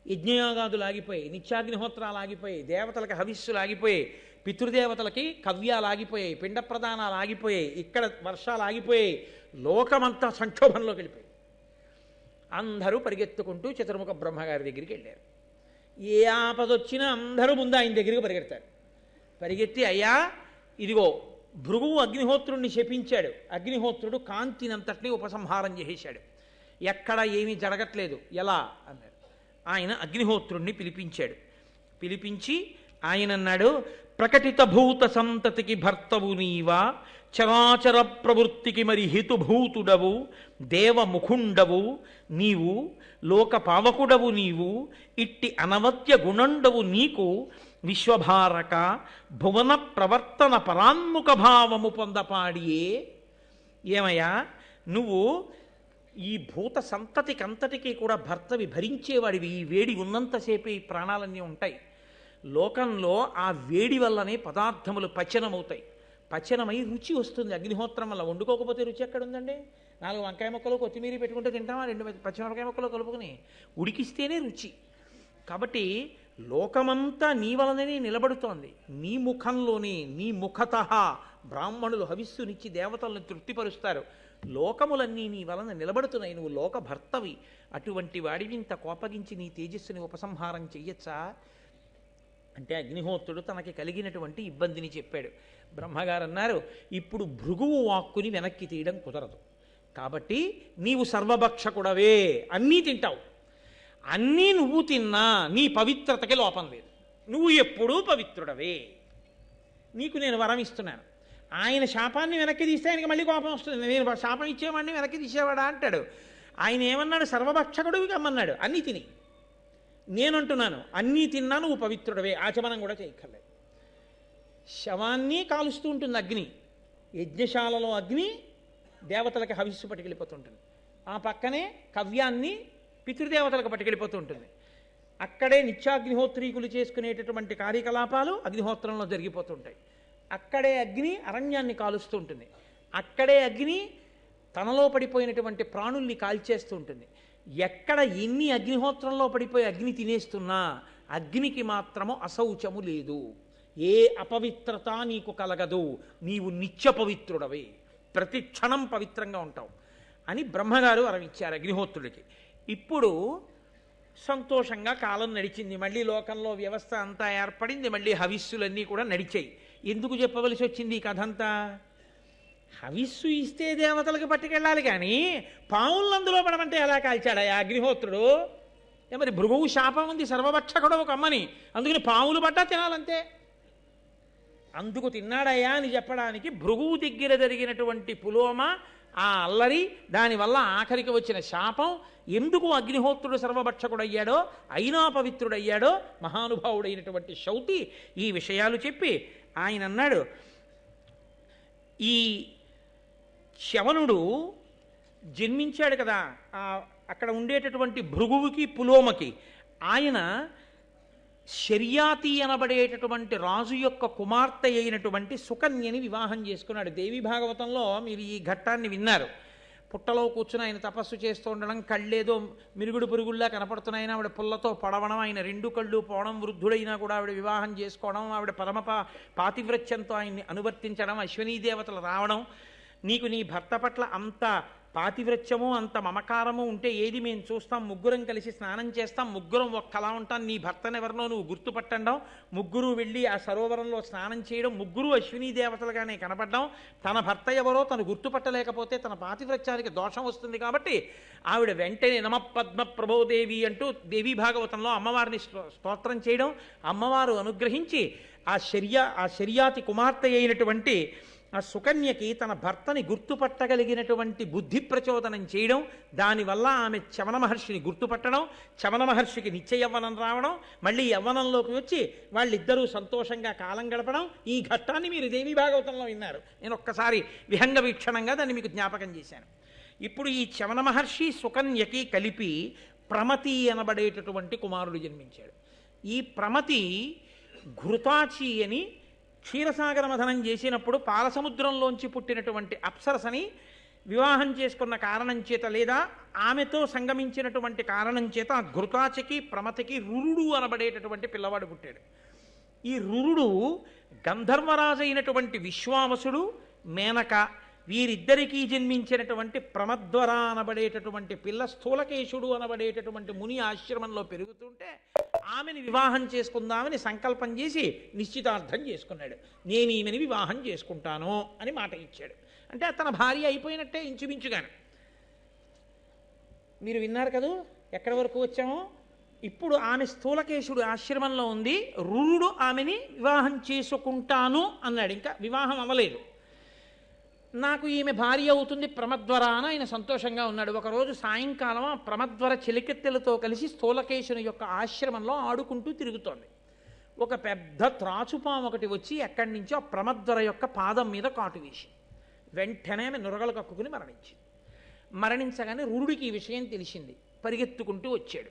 యజ్ఞయాగాదులు ఆగిపోయాయి, నిత్యాగ్నిహోత్రాలు ఆగిపోయాయి, దేవతలకి హవిస్సులు ఆగిపోయాయి, పితృదేవతలకి కవ్యాలు ఆగిపోయాయి, పిండ ప్రదానాలు ఆగిపోయాయి, ఇక్కడ వర్షాలు ఆగిపోయాయి, లోకమంతా సంక్షోభంలోకి వెళ్ళిపోయాయి. అందరూ పరిగెత్తుకుంటూ చతుర్ముఖ బ్రహ్మగారి దగ్గరికి వెళ్ళారు. ఏ ఆపదొచ్చినా అందరూ ముందు ఆయన దగ్గరికి పరిగెడతారు. పరిగెత్తి, అయ్యా ఇదిగో భృగువు అగ్నిహోత్రుణ్ణి శపించాడు, అగ్నిహోత్రుడు కాంతినంతటినీ ఉపసంహారం చేసేశాడు, ఎక్కడ ఏమీ జరగట్లేదు, ఎలా అన్నాడు. ఆయన అగ్నిహోత్రుణ్ణి పిలిపించాడు. పిలిపించి ఆయన అన్నాడు, ప్రకటిత భూత సంతతికి భర్తవు నీవా, చరాచర ప్రవృత్తికి మరి హితుభూతుడవు, దేవముఖుండవు నీవు, లోక పావకుడవు నీవు, ఇట్టి అనవద్య గుణండవు నీకు, విశ్వభారక భువన ప్రవర్తన పరాన్ముఖ భావము పొందపాడియే. ఏమయ్యా, నువ్వు ఈ భూత సంతతికంతటికీ కూడా భర్తవి, భరించేవాడివి. ఈ వేడి ఉన్నంతసేపు ఈ ప్రాణాలన్నీ ఉంటాయి. లోకంలో ఆ వేడి వల్లనే పదార్థములు పచనమవుతాయి, పచనమై రుచి వస్తుంది. అగ్నిహోత్రం వల్ల వండుకోకపోతే రుచి ఎక్కడుందండి? 4 వంకాయ ముక్కలు కొత్తిమీర పెట్టుకుంటే తింటామా? 2 పచ్చిమిరపకాయ ముక్కలు కలుపుకుని ఉడికిస్తేనే రుచి. కాబట్టి లోకమంతా నీ వలననే నిలబడుతోంది. నీ ముఖంలోనే, నీ ముఖత బ్రాహ్మణులు హవిస్సునిచ్చి దేవతలను తృప్తిపరుస్తారు. లోకములన్నీ నీ వలన నిలబడుతున్నాయి, నువ్వు లోక భర్తవి. అటువంటి వాడివి ఇంత కోపగించి నీ తేజస్సుని ఉపసంహారం చెయ్యొచ్చా అంటే అగ్నిహోత్రుడు తనకి కలిగినటువంటి ఇబ్బందిని చెప్పాడు. బ్రహ్మగారు అన్నారు, ఇప్పుడు భృగువు వాక్కుని వెనక్కి తీయడం కుదరదు, కాబట్టి నీవు సర్వభక్షకుడవే, అన్నీ తింటావు, అన్నీ నువ్వు తిన్నా నీ పవిత్రతకి లోపం లేదు, నువ్వు ఎప్పుడూ పవిత్రుడవే, నీకు నేను వరం ఇస్తున్నాను. ఆయన శాపాన్ని వెనక్కి తీస్తే ఆయనకి మళ్ళీ కోపం వస్తుంది. నేను శాపం ఇచ్చేవాడిని వెనక్కి తీసేవాడా అంటాడు. ఆయన ఏమన్నాడు? సర్వభక్షకుడివి కమ్మన్నాడు, అన్నీ తిని. నేనంటున్నాను అన్నీ తిన్నా నువ్వు పవిత్రుడవే, ఆచమనం కూడా చేయక్కర్లేదు. శవాన్ని కాలుస్తూ ఉంటుంది అగ్ని, యజ్ఞశాలలో అగ్ని దేవతలకు హవిస్సు పట్టుకెళ్ళిపోతుంటుంది, ఆ పక్కనే కవ్యాన్ని పితృదేవతలకు పట్టుకెళ్ళిపోతూ ఉంటుంది. అక్కడే నిత్యాగ్నిహోత్రీకులు చేసుకునేటటువంటి కార్యకలాపాలు అగ్నిహోత్రంలో జరిగిపోతుంటాయి. అక్కడే అగ్ని అరణ్యాన్ని కాలుస్తూ ఉంటుంది, అక్కడే అగ్ని తనలో పడిపోయినటువంటి ప్రాణుల్ని కాల్చేస్తూ ఉంటుంది. ఎక్కడ ఎన్ని అగ్నిహోత్రంలో పడిపోయి అగ్ని తినేస్తున్నా అగ్నికి మాత్రము అశౌచము లేదు, ఏ అపవిత్రత నీకు కలగదు, నీవు నిత్య పవిత్రుడవే, ప్రతి క్షణం పవిత్రంగా ఉంటావు అని బ్రహ్మగారు వరమిచ్చారు అగ్నిహోత్రుడికి. ఇప్పుడు సంతోషంగా కాలం నడిచింది, మళ్ళీ లోకంలో వ్యవస్థ అంతా ఏర్పడింది, మళ్ళీ హవిస్సులన్నీ కూడా నడిచాయి. ఎందుకు చెప్పవలసి వచ్చింది ఈ కథ అంతా? హవిస్సు ఇస్తే దేవతలకు పట్టుకెళ్ళాలి కానీ పావులను అందులో పడమంటే ఎలా కాల్చాడా అగ్నిహోత్రుడు? మరి భృగువు శాపం ఉంది సర్వభక్షకుడు ఒక అమ్మని, అందుకని పావులు పడ్డా తినాలంతే. అందుకు తిన్నాడయ్యా అని చెప్పడానికి భృగువు దగ్గర జరిగినటువంటి పులోమ, ఆ అల్లరి, దానివల్ల ఆఖరికి వచ్చిన శాపం, ఎందుకు అగ్నిహోత్రుడు సర్వభక్షకుడయ్యాడో, అయినా పవిత్రుడయ్యాడో మహానుభావుడైనటువంటి శౌతి ఈ విషయాలు చెప్పి ఆయన అన్నాడు, ఈ శవనుడు జన్మించాడు కదా అక్కడ ఉండేటటువంటి భృగువుకి పులోమకి, ఆయన శర్యాతి అనబడేటటువంటి రాజు యొక్క కుమార్తె అయినటువంటి సుకన్యని వివాహం చేసుకున్నాడు. దేవి భాగవతంలో మీరు ఈ ఘట్టాన్ని విన్నారు. పుట్టలో కూర్చుని ఆయన తపస్సు చేస్తూ ఉండడం, కళ్ళేదో మిరుగుడు పురుగుల్లా కనపడుతున్నాయని ఆవిడ పుల్లతో పడవడం, ఆయన 2 కళ్ళు పోవడం, వృద్ధుడైనా కూడా ఆవిడ వివాహం చేసుకోవడం, ఆవిడ పరమ పాతివ్రత్యంతో ఆయన్ని అనువర్తించడం, అశ్వినీ దేవతలు రావడం, నీకు నీ భర్త పట్ల అంత పాతివ్రత్యము అంత మమకారము ఉంటే ఏది మేము చూస్తాం, ముగ్గురం కలిసి స్నానం చేస్తాం, ముగ్గురం ఒక్కలా ఉంటాం, నీ భర్తనెవరినో నువ్వు గుర్తుపట్టడం, ముగ్గురు వెళ్ళి ఆ సరోవరంలో స్నానం చేయడం, ముగ్గురు అశ్వినీ దేవతలుగానే కనపడడం, తన భర్త ఎవరో తను గుర్తుపట్టలేకపోతే తన పాతివ్రత్యానికి దోషం వస్తుంది. కాబట్టి ఆవిడ వెంటనే నమ పద్మ ప్రభోదేవి అంటూ దేవీ భాగవతంలో అమ్మవారిని స్తోత్రం చేయడం, అమ్మవారు అనుగ్రహించి ఆ శర్యాతి కుమార్తె అయినటువంటి ఆ సుకన్యకి తన భర్తని గుర్తుపట్టగలిగినటువంటి బుద్ధి ప్రచోదనం చేయడం, దానివల్ల ఆమె చవన మహర్షిని గుర్తుపట్టడం, చవన మహర్షికి నిత్య యవ్వనం రావడం, మళ్ళీ యవ్వనంలోకి వచ్చి వాళ్ళిద్దరూ సంతోషంగా కాలం గడపడం, ఈ ఘట్టాన్ని మీరు దేవీ భాగవతంలో విన్నారు. నేను ఒక్కసారి విహంగ వీక్షణంగా దాన్ని మీకు జ్ఞాపకం చేశాను. ఇప్పుడు ఈ చవన మహర్షి సుకన్యకి కలిపి ప్రమతి అనబడేటటువంటి కుమారుడు జన్మించాడు. ఈ ప్రమతి ఘృతాచి అని క్షీరసాగర మథనం చేసినప్పుడు పాలసముద్రంలోంచి పుట్టినటువంటి అప్సరసని వివాహం చేసుకున్న కారణం చేత, లేదా ఆమెతో సంగమించినటువంటి కారణం చేత ఆ ఘృతాచికి ప్రమతికి రురుడు అనబడేటటువంటి పిల్లవాడు పుట్టాడు. ఈ రురుడు గంధర్వరాజు అయినటువంటి విశ్వావసుడు, మేనక వీరిద్దరికీ జన్మించినటువంటి ప్రమద్వర అనబడేటటువంటి పిల్ల స్థూలకేశుడు అనబడేటటువంటి ముని ఆశ్రమంలో పెరుగుతుంటే ఆమెని వివాహం చేసుకుందామని సంకల్పం చేసి నిశ్చితార్థం చేసుకున్నాడు. నేను ఈమెని వివాహం చేసుకుంటాను అని మాట ఇచ్చాడు. అంటే తన భార్య అయిపోయినట్టే ఇంచుమించుగాను. మీరు విన్నారు కదూ ఎక్కడి వరకు వచ్చామో. ఇప్పుడు ఆమె స్థూలకేశుడు ఆశ్రమంలో ఉంది. రురుడు ఆమెని వివాహం చేసుకుంటాను అన్నాడు. ఇంకా వివాహం అవ్వలేదు. నాకు ఈమె భార్య అవుతుంది ప్రమద్వర అని ఆయన సంతోషంగా ఉన్నాడు. ఒకరోజు సాయంకాలం ఆ ప్రమద్వర చెలికెత్తెలతో కలిసి స్థూలకేశుని యొక్క ఆశ్రమంలో ఆడుకుంటూ తిరుగుతోంది. ఒక పెద్ద త్రాచుపాము ఒకటి వచ్చి ఎక్కడి నుంచో ఆ ప్రమద్వర యొక్క పాదం మీద కాటు వేసి వెంటనే ఆమె నురగలు కక్కుకుని మరణించింది. మరణించగానే రురుడికి ఈ విషయం తెలిసింది. పరిగెత్తుకుంటూ వచ్చాడు.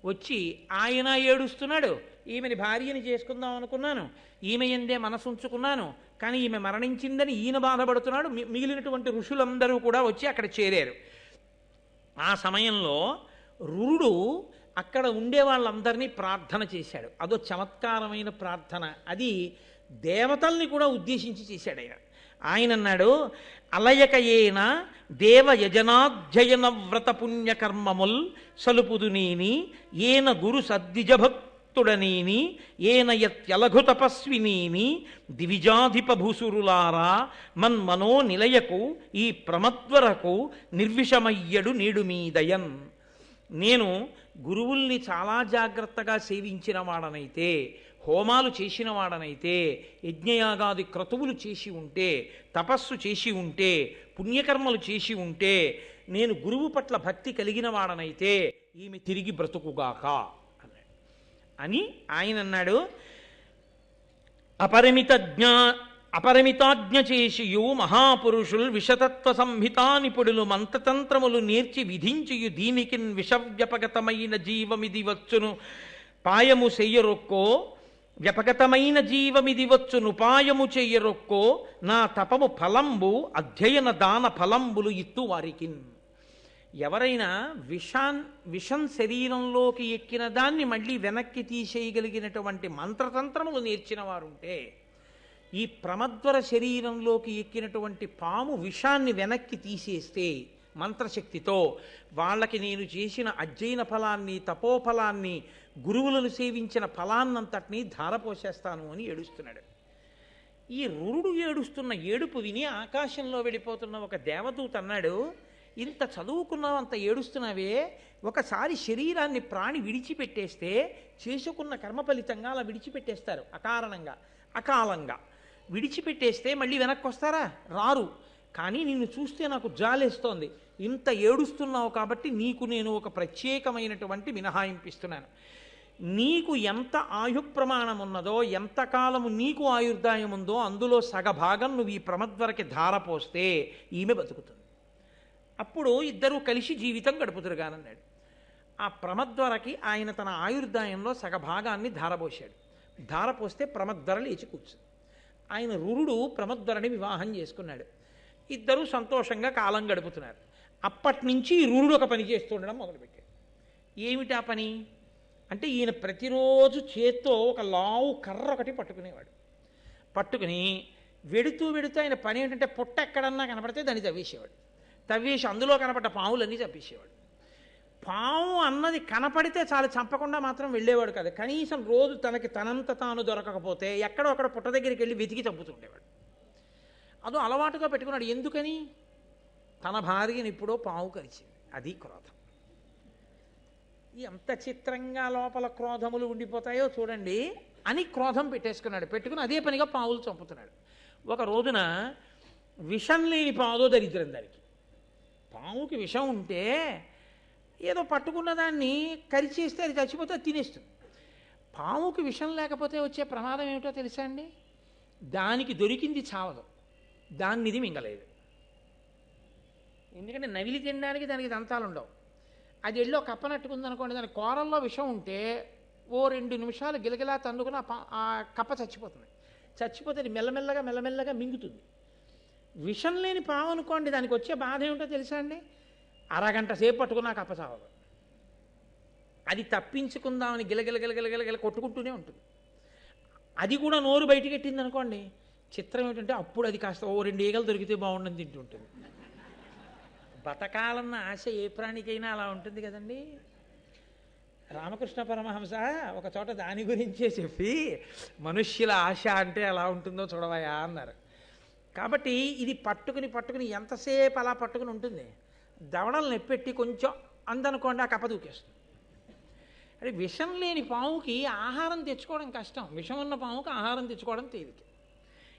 వచ్చి ఆయన ఏడుస్తున్నాడు. ఈమెని భార్యని చేసుకుందాం అనుకున్నాను, ఈమె ఎందే మనసు ఉంచుకున్నాను, కానీ ఈమె మరణించిందని ఈయన బాధపడుతున్నాడు. మిగిలినటువంటి ఋషులందరూ కూడా వచ్చి అక్కడ చేరారు. ఆ సమయంలో రురుడు అక్కడ ఉండే వాళ్ళందరినీ ప్రార్థన చేశాడు. అదో చమత్కారమైన ప్రార్థన. అది దేవతల్ని కూడా ఉద్దేశించి చేశాడు ఆయన అన్నాడు, అలయకయేన దేవ యజనాధ్యయన వ్రత పుణ్యకర్మముల్ సలుపుదునేని ఏన గురు సద్విజభక్తుడనేని ఏన యత్యలఘు తపస్వినేని దివిజాధిపభూసురులారా మన్మనో నిలయకు ఈ ప్రమద్వరకు నిర్విషమయ్యడు నేడు మీదయన్. నేను గురువుల్ని చాలా జాగ్రత్తగా సేవించిన వాడనైతే, హోమాలు చేసిన వాడనైతే, యజ్ఞయాగాది క్రతువులు చేసి ఉంటే, తపస్సు చేసి ఉంటే, పుణ్యకర్మలు చేసి ఉంటే, నేను గురువు పట్ల భక్తి కలిగిన వాడనైతే ఈమె తిరిగి బ్రతుకుగాక అన్నాడు. అని ఆయన అన్నాడు, అపరిమితాజ్ఞ చేసియు మహాపురుషుల్ విషతత్వ సంహితా నిపుడులు మంత్రతంత్రములు నేర్చి విధించియు దీనికిన్ విషవ్యపగతమైన జీవమిది వచ్చును పాయము చెయ్యరొక్కో, వ్యపగతమైన జీవమిది వచ్చును ఉపాయము చెయ్యరొక్కో, నా తపము ఫలంబు అధ్యయన దాన ఫలంబులు ఇత్తు వారికిన్. ఎవరైనా విషం శరీరంలోకి ఎక్కిన దాన్ని మళ్ళీ వెనక్కి తీసేయగలిగినటువంటి మంత్రతంత్రములు నేర్చిన వారుంటే, ఈ ప్రమద్వర శరీరంలోకి ఎక్కినటువంటి పాము విషాన్ని వెనక్కి తీసేస్తే మంత్రశక్తితో, వాళ్ళకి నేను చేసిన అధ్యయన ఫలాన్ని, తపోఫలాన్ని, గురువులను సేవించిన ఫలాన్నంతటినీ ధారపోసేస్తాను అని ఏడుస్తున్నాడు. ఈ రురుడు ఏడుస్తున్న ఏడుపు విని ఆకాశంలో వెళ్ళిపోతున్న ఒక దేవదూత అన్నాడు, ఇంత చదువుకున్నావు, అంత ఏడుస్తున్నావే, ఒకసారి శరీరాన్ని ప్రాణి విడిచిపెట్టేస్తే చేసుకున్న కర్మ ఫలితంగా అలా విడిచిపెట్టేస్తారు అకారణంగా, అకాలంగా విడిచిపెట్టేస్తే మళ్ళీ వెనక్కి వస్తారా? రారు. కానీ నిన్ను చూస్తే నాకు జాలేస్తోంది. ఇంత ఏడుస్తున్నావు కాబట్టి నీకు నేను ఒక ప్రత్యేకమైనటువంటి మినహాయింపిస్తున్నాను. నీకు ఎంత ఆయుప్రమాణం ఉన్నదో, ఎంతకాలము నీకు ఆయుర్దాయం ఉందో అందులో సగభాగం నువ్వు ఈ ప్రమద్వరకి ధారపోస్తే ఈమె బతుకుతుంది. అప్పుడు ఇద్దరూ కలిసి జీవితం గడుపుతురుగానన్నాడు. ఆ ప్రమద్వరకి ఆయన తన ఆయుర్దాయంలో సగభాగాన్ని ధారపోశాడు. ధారపోస్తే ప్రమద్వర లేచి కూర్చుంది. ఆయన రురుడు ప్రమద్వరని వివాహం చేసుకున్నాడు. ఇద్దరూ సంతోషంగా కాలం గడుపుతున్నారు. అప్పటి నుంచి రురుడు ఒక పని చేస్తుండడం మొదలుపెట్టాడు. ఏమిటా పని అంటే, ఈయన ప్రతిరోజు చేత్తో ఒక లావు కర్ర ఒకటి పట్టుకునేవాడు. పట్టుకుని వెడుతూ ఆయన పని ఏంటంటే, పుట్ట ఎక్కడన్నా కనపడితే దాన్ని తవ్వేసేవాడు. తవ్వేసి అందులో కనపడ్డ పాములన్నీ చంపేసేవాడు. పాము అన్నది కనపడితే చాలా చంపకుండా మాత్రం వెళ్ళేవాడు కాదు. కనీసం రోజు తనకి తనంత తాను దొరకకపోతే ఎక్కడో అక్కడ పుట్ట దగ్గరికి వెళ్ళి వెతికి చంపుతుండేవాడు. అదో అలవాటుగా పెట్టుకున్నాడు. ఎందుకని? తన భార్యని ఎప్పుడో పాము కరిచింది. అది క్రోధం. ఎంత చిత్రంగా లోపల క్రోధములు ఉండిపోతాయో చూడండి అని క్రోధం పెట్టేసుకున్నాడు. పెట్టుకుని అదే పనిగా పావులు చంపుతున్నాడు. ఒక రోజున విషం లేని పాదో దరిద్రం దానికి. పాముకి విషం ఉంటే ఏదో పట్టుకున్న దాన్ని కరిచేస్తే అది చచ్చిపోతే అది తినేస్తుంది. పాముకి విషం లేకపోతే వచ్చే ప్రమాదం ఏమిటో తెలుసా అండి? దానికి దొరికింది చావదు, దాన్ని ఇది మింగలేదు. ఎందుకంటే నవిలి తినడానికి దానికి దంతాలు ఉండవు. అది ఎల్లో కప్పనట్టుకుందనుకోండి, దాని కూరల్లో విషం ఉంటే ఓ 2 నిమిషాలు గిలగిలా తన్నుకుని ఆ కప్ప చచ్చిపోతుంది. చచ్చిపోతే అది మెల్లమెల్లగా మింగుతుంది. విషం లేని పాము అనుకోండి, దానికి వచ్చే బాధ ఏమిటో తెలుసా అండి? అరగంట సేపు పట్టుకున్నా కప్ప చావదు. అది తప్పించుకుందామని గిలగిల కొట్టుకుంటూనే ఉంటుంది. అది కూడా నోరు బయటికి ఎట్టింది అనుకోండి, చిత్రం ఏమిటంటే అప్పుడు అది కాస్త ఓ 2 ఈగలు దొరికితే బాగుండని తింటుంటుంది. బతకాలన్న ఆశ ఏ ప్రాణికైనా అలా ఉంటుంది కదండి. రామకృష్ణ పరమహంస ఒక చోట దాని గురించే చెప్పి, మనుష్యుల ఆశ అంటే ఎలా ఉంటుందో చూడవయా అన్నారు. కాబట్టి ఇది పట్టుకుని ఎంతసేపు అలా పట్టుకుని ఉంటుంది. దవడలు నెప్పెట్టి కొంచెం అందనుకోండి, ఆ కప్ప దూకేస్తుంది. అంటే విషం లేని పాముకి ఆహారం తెచ్చుకోవడం కష్టం, విషం ఉన్న పాముకి ఆహారం తెచ్చుకోవడం తేలిక.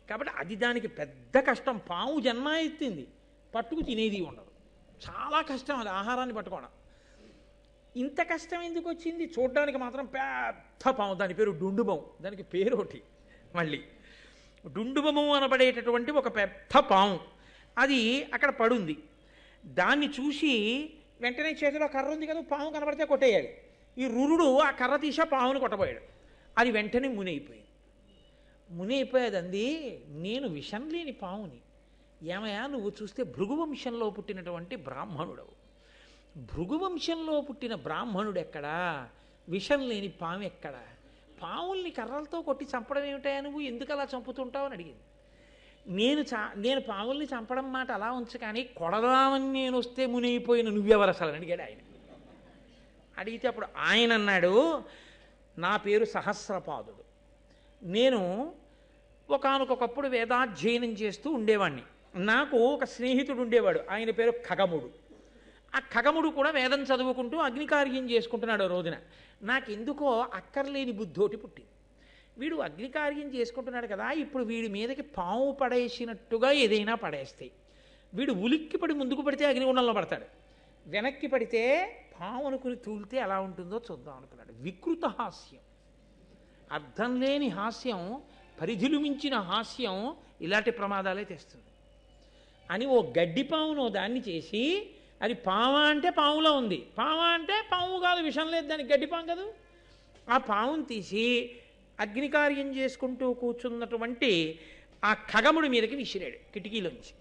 కాబట్టి అది దానికి పెద్ద కష్టం. పాము జన్మ ఎత్తింది, పట్టుకు తినేది ఉండదు, చాలా కష్టం అది ఆహారాన్ని పట్టుకోవడం. ఇంత కష్టం ఎందుకు వచ్చింది? చూడడానికి మాత్రం పెద్ద పాము, దాని పేరు డుండుబము. దానికి పేరు ఒకటి మళ్ళీ, డుండుబము అనబడేటటువంటి ఒక పెద్ద పాము అది అక్కడ పడుంది. దాన్ని చూసి వెంటనే చేతిలో కర్ర ఉంది కదా, పాము కనబడితే కొట్టేయాలి. ఈ రురుడు ఆ కర్ర తీసా పామును కొట్టబోయాడు. అది వెంటనే మునైపోయేది. అంది, నేను విషం లేని పాముని. ఏమయ్యా, నువ్వు చూస్తే భృగువంశంలో పుట్టినటువంటి బ్రాహ్మణుడవు. భృగువంశంలో పుట్టిన బ్రాహ్మణుడు ఎక్కడా? విషం లేని పాము ఎక్కడా? పాముల్ని కర్రలతో కొట్టి చంపడం ఏమిటా, నువ్వు ఎందుకు అలా చంపుతుంటావు అని అడిగింది. నేను పాముల్ని చంపడం మాట అలా ఉంచు, కానీ కొడదామని నేను వస్తే మునిగిపోయిన నువ్వెవరు అసలు అని అడిగాడు ఆయన. అడిగితే అప్పుడు ఆయన అన్నాడు, నా పేరు సహస్రపాదుడు. నేను ఒకానొకప్పుడు వేదాధ్యయనం చేస్తూ ఉండేవాడిని. నాకు ఒక స్నేహితుడు ఉండేవాడు, ఆయన పేరు ఖగముడు. ఆ ఖగముడు కూడా వేదం చదువుకుంటూ అగ్నికార్యం చేసుకుంటున్నాడు. రోజున నాకెందుకో అక్కర్లేని బుద్ధోటి పుట్టింది. వీడు అగ్నికార్యం చేసుకుంటున్నాడు కదా, ఇప్పుడు వీడి మీదకి పాము పడేసినట్టుగా ఏదైనా పడేస్తాయి. వీడు ఉలిక్కి పడి ముందుకు పడితే అగ్నిగుండంలో పడతాడు, వెనక్కి పడితే పాము అనుకుని తూలితే ఎలా ఉంటుందో చూద్దాం అనుకున్నాడు. వికృత హాస్యం, అర్థం లేని హాస్యం, పరిధిలు మించిన హాస్యం ఇలాంటి ప్రమాదాలే తెస్తుంది అని ఓ గడ్డిపామును దాన్ని చేసి, అది పాము అంటే పాములో ఉంది, పాము అంటే పాము కాదు, విషం లేదు దానికి, గడ్డిపాము కాదు. ఆ పామును తీసి అగ్నికార్యం చేసుకుంటూ కూర్చున్నటువంటి ఆ ఖగముడి మీదకి విసిరాడు కిటికీలోంచి.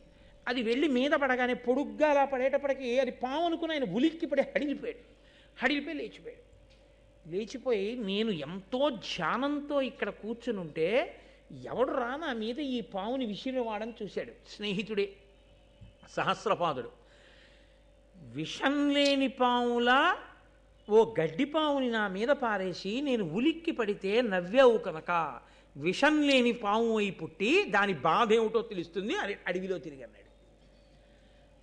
అది వెళ్ళి మీద పడగానే పొడుగ్గా అలా పడేటప్పటికి అది పాము అనుకుని ఆయన ఉలిక్కి పడి హడిలిపోయి లేచిపోయి నేను ఎంతో ధ్యానంతో ఇక్కడ కూర్చుని ఉంటే ఎవడు రా నా మీద ఈ పాముని విసిరివాడని చూశాడు. స్నేహితుడే సహస్రపాదుడు. విషం లేని పాములా ఓ గడ్డిపాముని నా మీద పారేసి నేను ఉలిక్కి పడితే నవ్వావు కనుక విషం లేని పాము అయి పుట్టి దాని బాధ ఏమిటో తెలుస్తుంది అని అడవిలో తిరిగి అన్నాడు.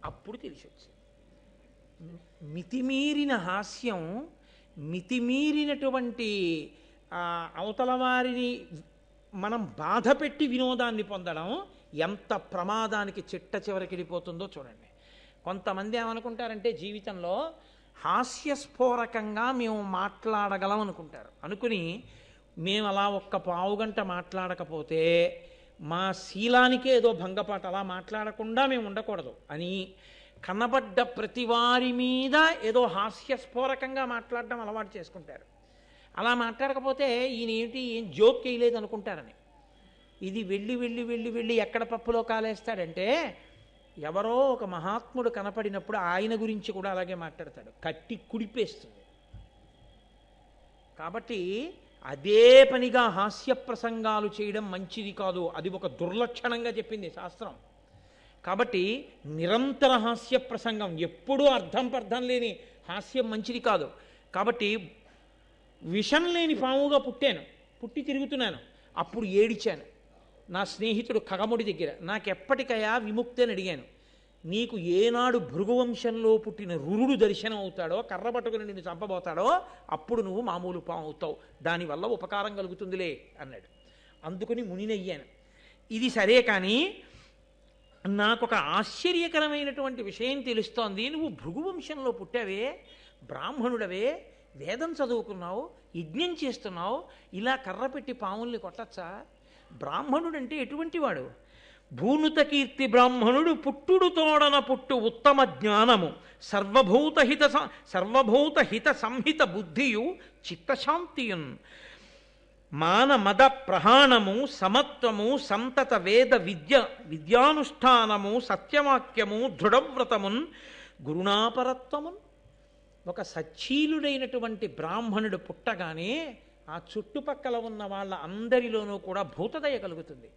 అప్పుడు తెలిసి వచ్చింది. మితిమీరిన హాస్యం, మితిమీరినటువంటి అవతల వారిని మనం బాధ పెట్టి వినోదాన్ని పొందడం ఎంత ప్రమాదానికి చిట్ట చివరికి వెళ్ళిపోతుందో చూడండి. కొంతమంది ఏమనుకుంటారంటే జీవితంలో హాస్యస్ఫోరకంగా మేము మాట్లాడగలం అనుకుంటారు. అనుకుని మేము అలా ఒక్క పావుగంట మాట్లాడకపోతే మా శీలానికే ఏదో భంగపాటు, అలా మాట్లాడకుండా మేము ఉండకూడదు అని కనబడ్డ ప్రతి వారి మీద ఏదో హాస్యస్ఫోరకంగా మాట్లాడడం అలవాటు చేసుకుంటారు. అలా మాట్లాడకపోతే ఈయన ఏం జోక్ చేయలేదు అనుకుంటారని. ఇది వెళ్ళి ఎక్కడ పప్పులో కాలేస్తాడంటే, ఎవరో ఒక మహాత్ముడు కనపడినప్పుడు ఆయన గురించి కూడా అలాగే మాట్లాడతాడు, కట్టి కుడిపేస్తుంది. కాబట్టి అదే పనిగా హాస్య ప్రసంగాలు చేయడం మంచిది కాదు, అది ఒక దుర్లక్షణంగా చెప్పింది శాస్త్రం. కాబట్టి నిరంతర హాస్య ప్రసంగం, ఎప్పుడూ అర్థం లేని హాస్యం మంచిది కాదు. కాబట్టి విషం లేని పాముగా పుట్టి తిరుగుతున్నాను. అప్పుడు ఏడిచాను నా స్నేహితుడు ఖగముడి దగ్గర, నాకెప్పటికయా విముక్తి అని అడిగాను. నీకు ఏనాడు భృగువంశంలో పుట్టిన రురుడు దర్శనం అవుతాడో, కర్ర పట్టుకుని నిన్ను చంపబోతాడో, అప్పుడు నువ్వు మామూలు పాము అవుతావు, దానివల్ల ఉపకారం కలుగుతుందిలే అన్నాడు. అందుకని మునినయ్యాను. ఇది సరే కానీ నాకు ఒక ఆశ్చర్యకరమైనటువంటి విషయం తెలుస్తోంది. నువ్వు భృగువంశంలో పుట్టావే, బ్రాహ్మణుడవే, వేదం చదువుకున్నావు, యజ్ఞం చేస్తున్నావు, ఇలా కర్ర పెట్టి పాముల్ని కొట్టచ్చా? బ్రాహ్మణుడంటే ఎటువంటి వాడు? భూనుత కీర్తి బ్రాహ్మణుడు పుట్టుడు తోడన పుట్టు ఉత్తమ జ్ఞానము సర్వభూత హిత సంహిత బుద్ధియు చిత్తశాంతియున్ మాన మద ప్రహాణము సమత్వము సంతత వేద విద్యానుష్ఠానము సత్యవాక్యము దృఢవ్రతమున్ గురుణాపరత్వమున్. ఒక సచ్చీలుడైనటువంటి బ్రాహ్మణుడు పుట్టగానే ఆ చుట్టుపక్కల ఉన్న వాళ్ళ అందరిలోనూ కూడా భూతదయ కలుగుతుంది,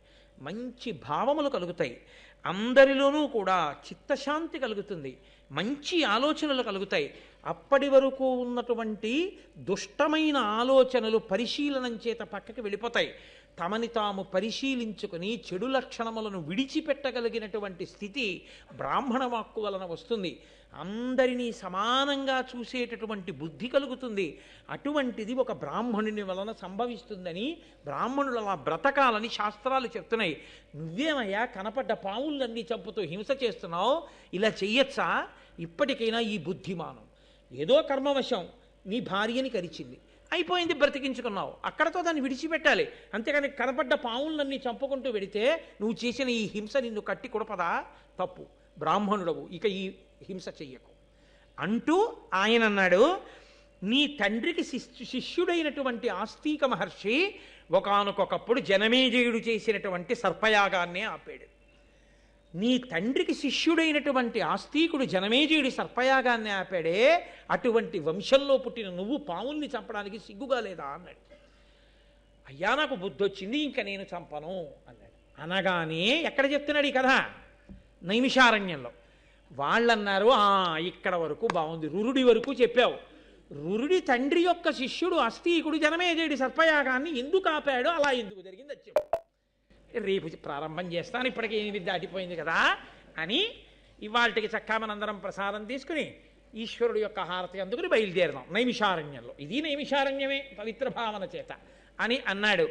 మంచి భావములు కలుగుతాయి, అందరిలోనూ కూడా చిత్తశాంతి కలుగుతుంది, మంచి ఆలోచనలు కలుగుతాయి. అప్పటి వరకు ఉన్నటువంటి దుష్టమైన ఆలోచనలు పరిశీలనం చేత పక్కకి వెళ్ళిపోతాయి. తమని తాము పరిశీలించుకొని చెడు లక్షణములను విడిచిపెట్టగలిగినటువంటి స్థితి బ్రాహ్మణ వాక్కు వలన వస్తుంది. అందరినీ సమానంగా చూసేటటువంటి బుద్ధి కలుగుతుంది. అటువంటిది ఒక బ్రాహ్మణుని వలన సంభవిస్తుందని, బ్రాహ్మణులు అలా బ్రతకాలని శాస్త్రాలు చెప్తున్నాయి. నువ్వేమయ్యా కనపడ్డ పావులన్నీ చంపుతూ హింస చేస్తున్నావు, ఇలా చెయ్యొచ్చా? ఇప్పటికైనా ఈ బుద్ధిమానం. ఏదో కర్మవశం నీ భార్యని కరిచింది, అయిపోయింది, బ్రతికించుకున్నావు, అక్కడతో దాన్ని విడిచిపెట్టాలి. అంతేకాని కనపడ్డ పావులన్నీ చంపుకుంటూ వెడితే నువ్వు చేసిన ఈ హింస నిన్ను కట్టి కొడపదా? తప్పు, బ్రాహ్మణుడవు, ఇక ఈ హింస చెయ్యకు అంటూ ఆయన అన్నాడు. నీ తండ్రికి శిష్యుడైనటువంటి ఆస్తిక మహర్షి ఒకానొకప్పుడు జనమేజయుడు చేసినటువంటి సర్పయాగాన్నే ఆపాడు. నీ తండ్రికి శిష్యుడైనటువంటి ఆస్తికుడు జనమేజయుడి సర్పయాగాన్ని ఆపాడే, అటువంటి వంశంలో పుట్టిన నువ్వు పావుల్ని చంపడానికి సిగ్గుగా లేదా అన్నాడు. అయ్యా నాకు బుద్ధి వచ్చింది, ఇంకా నేను చంపను అన్నాడు. అనగానే ఎక్కడ చెప్తున్నాడు ఈ కథ? నైమిషారణ్యంలో. వాళ్ళన్నారు, ఇక్కడ వరకు బాగుంది, రురుడి వరకు చెప్పావు. రురుడి తండ్రి యొక్క శిష్యుడు ఆస్తికుడు జనమేజయుడి సర్పయాగాన్ని ఎందుకు ఆపాడో, అలా ఎందుకు జరిగింది అది చెప్పు. రేపు ప్రారంభం చేస్తాను, ఇప్పటికే 8 దాటిపోయింది కదా అని ఇవాళకి చక్కా మనందరం ప్రసాదం తీసుకుని ఈశ్వరుడు యొక్క హారతి అందుకుని బయలుదేరదాం నైమిషారణ్యంలో. ఇది నైమిషారణ్యమే పవిత్ర భావన చేత అని అన్నాడు.